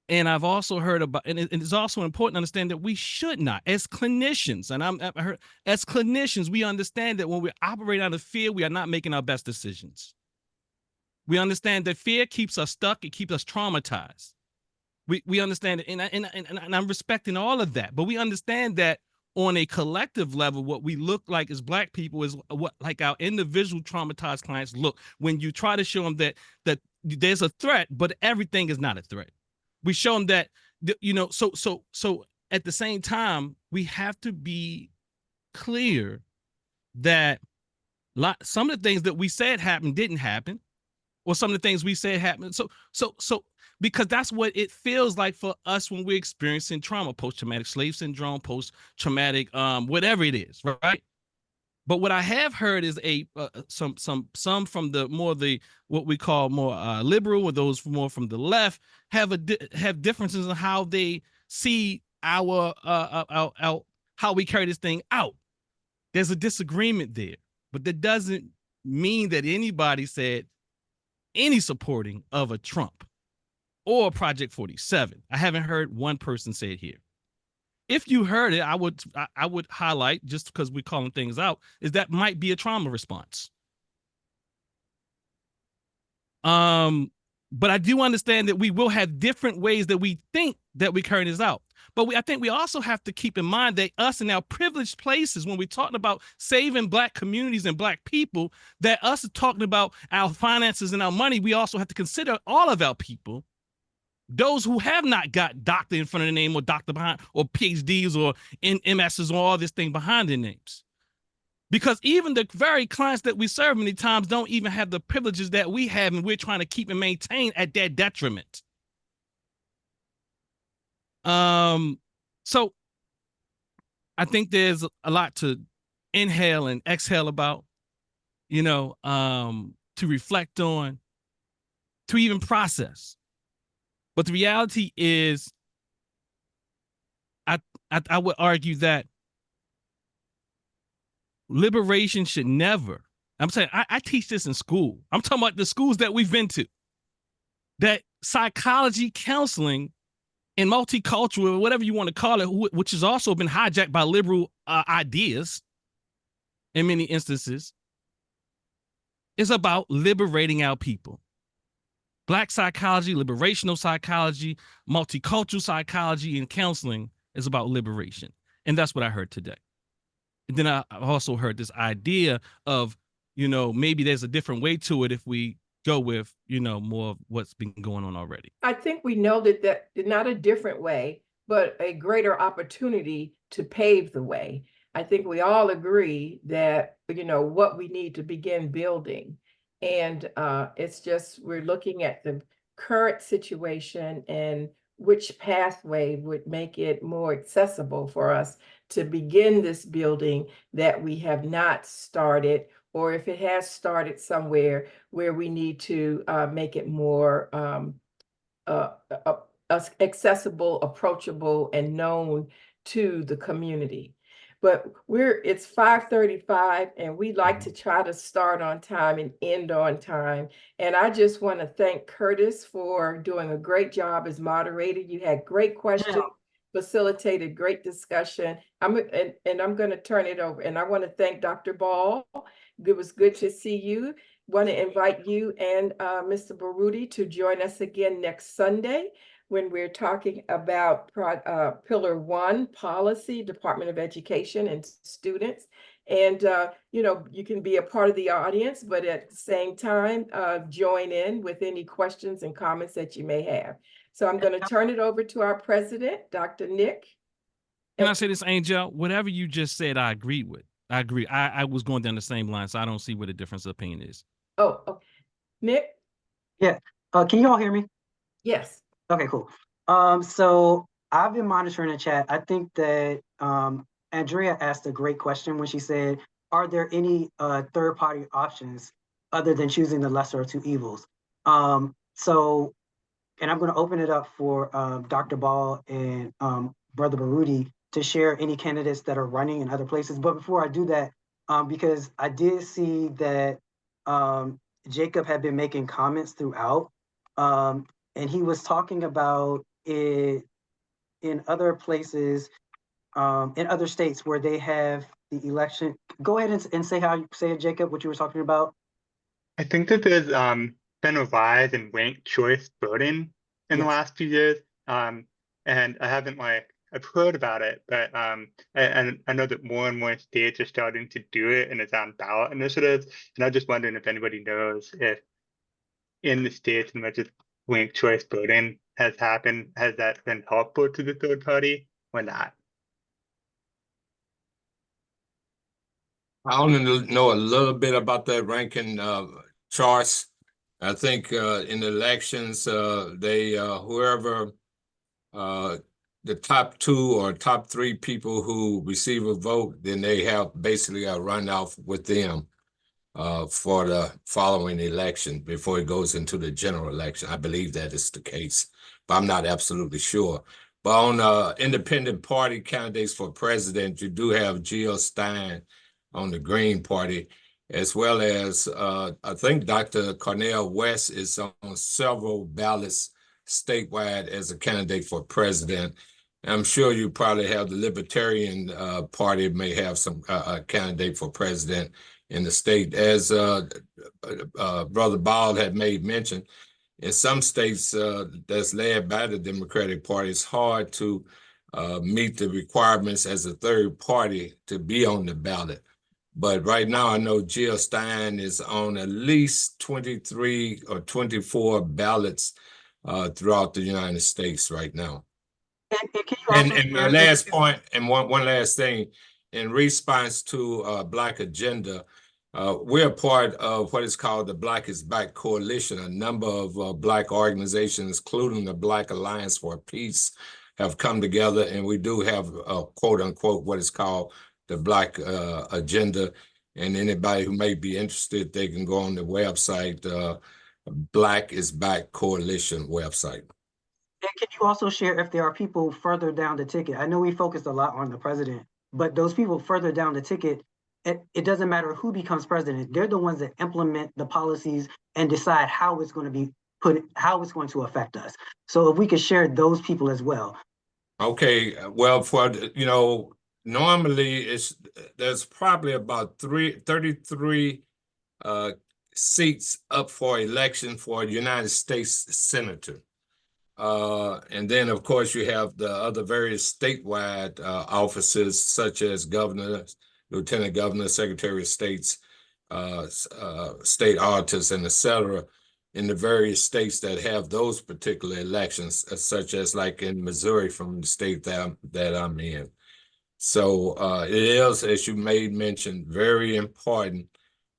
And I've also heard about, and it's also important to understand that we should not, as clinicians, and I heard, as clinicians, we understand that when we operate out of fear, we are not making our best decisions. We understand that fear keeps us stuck, it keeps us traumatized. We understand it, and I'm respecting all of that, but we understand that on a collective level, what we look like as Black people is what like our individual traumatized clients look when you try to show them that there's a threat, but everything is not a threat. We show them that, so at the same time, we have to be clear that some of the things that we said happened didn't happen, or some of the things we said happened. So because that's what it feels like for us when we're experiencing trauma, post-traumatic slave syndrome, post-traumatic, whatever it is, right? But what I have heard is some from the what we call more liberal, or those more from the left have differences in how they see our how we carry this thing out. There's a disagreement there, but that doesn't mean that anybody said any supporting of a Trump or Project 47. I haven't heard one person say it here. If you heard it, I would highlight, just because we're calling things out, is that might be a trauma response. But I do understand that we will have different ways that we think that we carry this out. But I think we also have to keep in mind that us in our privileged places, when we're talking about saving Black communities and Black people, that us talking about our finances and our money, we also have to consider all of our people. Those who have not got doctor in front of their name, or doctor behind, or PhDs, or MSs, or all this thing behind their names. Because even the very clients that we serve many times don't even have the privileges that we have, and we're trying to keep and maintain at their detriment. So I think there's a lot to inhale and exhale about, to reflect on, to even process. But the reality is, I would argue that liberation should never, I'm saying, I teach this in school. I'm talking about the schools that we've been to, that psychology, counseling, and multicultural, whatever you want to call it, which has also been hijacked by liberal ideas in many instances, is about liberating our people. Black psychology, liberational psychology, multicultural psychology, and counseling is about liberation. And that's what I heard today. And then I also heard this idea of, maybe there's a different way to it if we go with, more of what's been going on already. I think we know that not a different way, but a greater opportunity to pave the way. I think we all agree that, what we need to begin building. And it's just, we're looking at the current situation and which pathway would make it more accessible for us to begin this building that we have not started, or if it has started somewhere where we need to make it more accessible, approachable, and known to the community. but it's 5:35 and we like to try to start on time and end on time. And I just want to thank Curtis for doing a great job as moderator. You had great questions, facilitated great discussion. I'm going to turn it over. And I want to thank Dr. Ball. It was good to see you. Want to invite you and Mr. Baruti to join us again next Sunday when we're talking about Pillar 1 policy, Department of Education and students. And, you know, you can be a part of the audience, but at the same time, join in with any questions and comments that you may have. So I'm going to turn it over to our president, Dr. Nick. Can I say this, Angel? Whatever you just said, I agree with. I agree. I was going down the same line, so I don't see what the difference of opinion is. Oh, okay. Nick? Yeah. Can you all hear me? Yes. Okay, cool. So I've been monitoring the chat. I think that Andrea asked a great question when she said, are there any third-party options other than choosing the lesser of two evils? And I'm going to open it up for Dr. Ball and Brother Baruti to share any candidates that are running in other places. But before I do that, because I did see that Jacob had been making comments throughout, and he was talking about it in other places, in other states where they have the election. Go ahead and say how you say it, Jacob, what you were talking about. I think that there's been a rise in ranked choice voting in the last few years. And I haven't I've heard about it, but and I know that more and more states are starting to do it and it's on ballot initiatives. And I'm just wondering if anybody knows if in the states in which ranked choice voting has happened, has that been helpful to the third party or not? I only know a little bit about that ranking charts. I think in the elections, they whoever the top 2 or top 3 people who receive a vote, then they have basically a runoff with them for the following election before it goes into the general election. I believe that is the case, but I'm not absolutely sure. But on independent party candidates for president, you do have Jill Stein on the Green Party, as well as I think Dr. Cornel West is on several ballots statewide as a candidate for president. I'm sure you probably have the Libertarian Party may have some candidate for president in the state. As Brother Ball had made mention, in some states that's led by the Democratic Party, it's hard to meet the requirements as a third party to be on the ballot. But right now, I know Jill Stein is on at least 23 or 24 ballots throughout the United States right now. And my last point, and one last thing, in response to Black Agenda, we're part of what is called the Black is Back Coalition. A number of Black organizations, including the Black Alliance for Peace, have come together, and we do have quote unquote what is called the Black Agenda. And anybody who may be interested, they can go on the website, Black is Back Coalition website. And can you also share if there are people further down the ticket? I know we focused a lot on the president, but those people further down the ticket, it doesn't matter who becomes president. They're the ones that implement the policies and decide how it's going to be how it's going to affect us. So if we could share those people as well. Okay, well, normally there's probably about 33 seats up for election for a United States senator. And then, of course, you have the other various statewide offices, such as governors, lieutenant governor, secretary of states, state auditors, and et cetera, in the various states that have those particular elections, such as like in Missouri from the state that I'm in. So it is, as you made mention, very important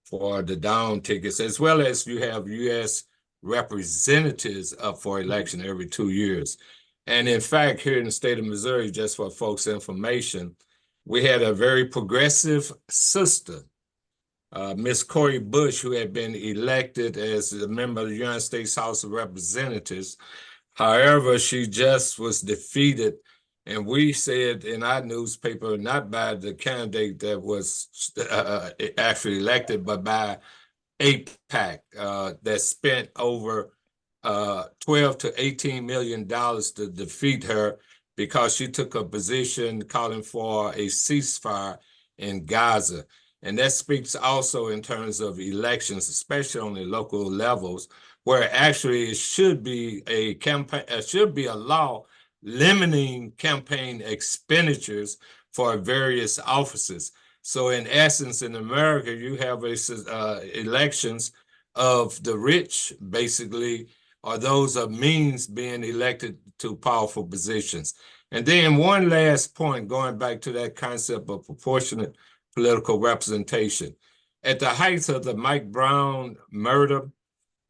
for the down tickets, as well as you have U.S. representatives up for election every 2 years. And in fact, here in the state of Missouri, just for folks' information, we had a very progressive sister, Miss Cori Bush, who had been elected as a member of the United States House of Representatives. However, she just was defeated And we said in our newspaper, not by the candidate that was actually elected, but by AIPAC that spent over 12 to $18 million to defeat her because she took a position calling for a ceasefire in Gaza. And that speaks also in terms of elections, especially on the local levels, where actually it should be a campaign, should be a law limiting campaign expenditures for various offices. So in essence, in America, you have elections of the rich, basically, or those of means being elected to powerful positions. And then one last point, going back to that concept of proportionate political representation. At the height of the Mike Brown murder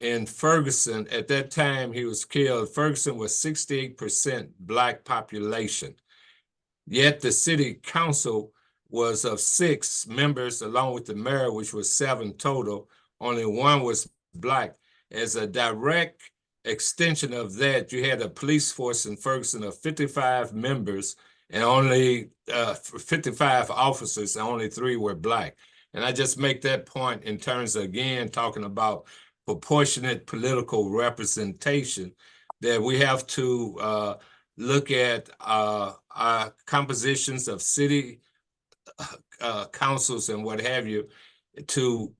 in Ferguson, at that time he was killed, Ferguson was 68% Black population. Yet the city council was of 6 members, along with the mayor, which was 7 total. Only 1 was Black. As a direct extension of that, you had a police force in Ferguson of 55 members and only 55 officers, and only 3 were Black. And I just make that point in terms of, again, talking about proportionate political representation, that we have to look at our compositions of city councils and what have you to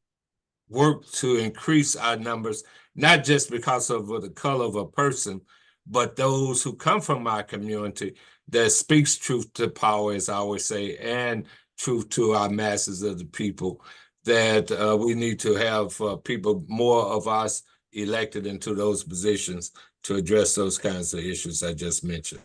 work to increase our numbers, not just because of the color of a person, but those who come from our community that speaks truth to power, as I always say, and truth to our masses of the people, that we need to have people, more of us, elected into those positions to address those kinds of issues I just mentioned.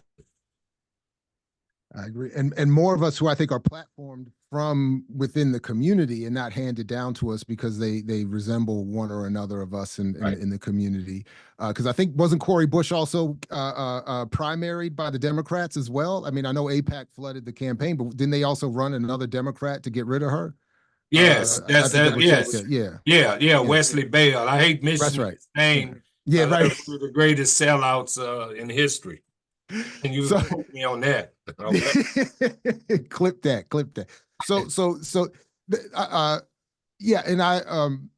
I agree. And more of us who I think are platformed from within the community and not handed down to us because they resemble one or another of us in the community. Because I think, wasn't Cori Bush also primaried by the Democrats as well? I mean, I know AIPAC flooded the campaign, but didn't they also run another Democrat to get rid of her? Yes, that's that. Yes, yeah. Wesley Bell. I hate mentioning his name. Yeah, right. One of the greatest sellouts in history. And you quote me on that. Okay. Clip that. Yeah, and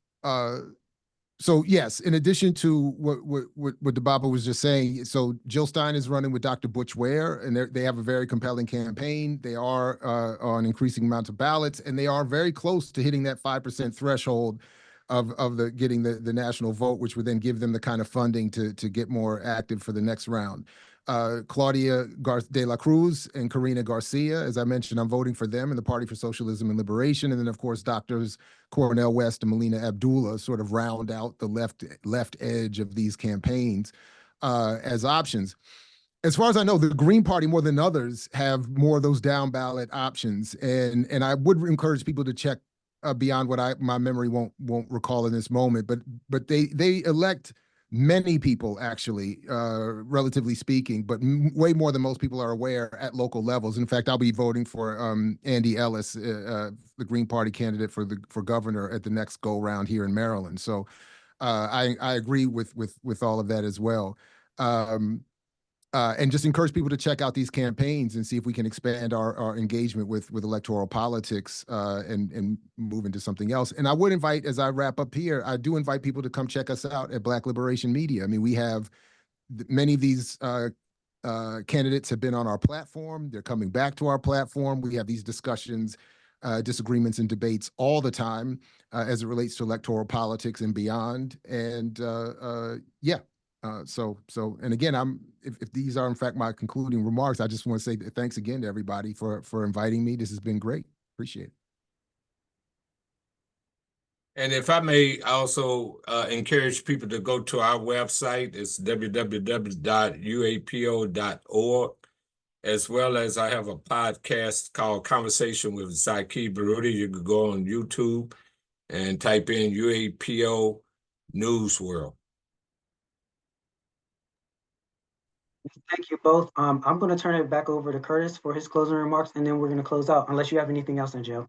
so yes, in addition to what DeBaba was just saying, so Jill Stein is running with Dr. Butch Ware, and they have a very compelling campaign. They are on increasing amounts of ballots, and they are very close to hitting that 5% threshold of getting the national vote, which would then give them the kind of funding to get more active for the next round. Claudia de la Cruz and Karina Garcia, as I mentioned, I'm voting for them in the Party for Socialism and Liberation. And then, of course, Doctors Cornel West and Melina Abdullah sort of round out the left edge of these campaigns as options. As far as I know, the Green Party, more than others, have more of those down ballot options. And I would encourage people to check beyond what my memory won't recall in this moment. But they elect many people, actually, relatively speaking, but way more than most people are aware at local levels. In fact, I'll be voting for Andy Ellis, the Green Party candidate for governor at the next go round here in Maryland. So I agree with all of that as well. And just encourage people to check out these campaigns and see if we can expand our engagement with electoral politics and move into something else. And I would invite, as I wrap up here, I do invite people to come check us out at Black Liberation Media. I mean, we have many of these candidates have been on our platform. They're coming back to our platform. We have these discussions, disagreements, and debates all the time as it relates to electoral politics and beyond. And yeah. And again, if these are in fact my concluding remarks, I just want to say thanks again to everybody for inviting me. This has been great. Appreciate it. And if I may also encourage people to go to our website, it's www.uapo.org, as well as I have a podcast called Conversation with Zaki Baruti. You could go on YouTube and type in UAPO News World. Thank you both. I'm going to turn it back over to Curtis for his closing remarks, and then we're going to close out, unless you have anything else, Angel.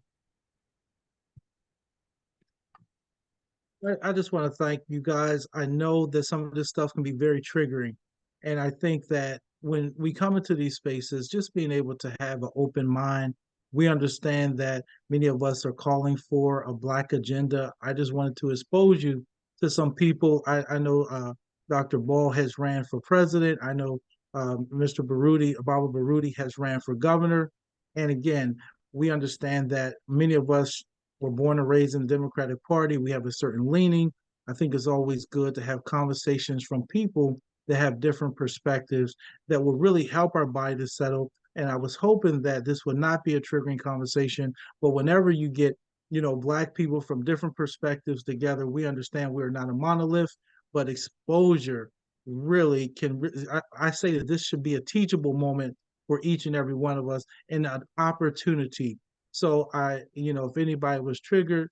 I just want to thank you guys. I know that some of this stuff can be very triggering, and I think that when we come into these spaces, just being able to have an open mind. We understand that many of us are calling for a Black agenda. I just wanted to expose you to some people. I know Dr. Ball has ran for president. I know Mr. Baruti, Baba Baruti has ran for governor. And again, we understand that many of us were born and raised in the Democratic Party. We have a certain leaning. I think it's always good to have conversations from people that have different perspectives that will really help our body to settle. And I was hoping that this would not be a triggering conversation, but whenever you get, Black people from different perspectives together, we understand we're not a monolith, but exposure really can, I say that this should be a teachable moment for each and every one of us and an opportunity. So if anybody was triggered,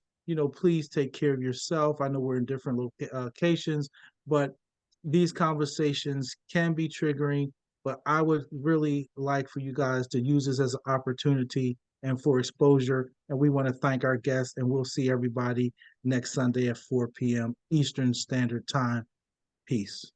please take care of yourself. I know we're in different locations, but these conversations can be triggering, but I would really like for you guys to use this as an opportunity and for exposure. And we want to thank our guests, and we'll see everybody next Sunday at 4 p.m. Eastern Standard Time. Peace.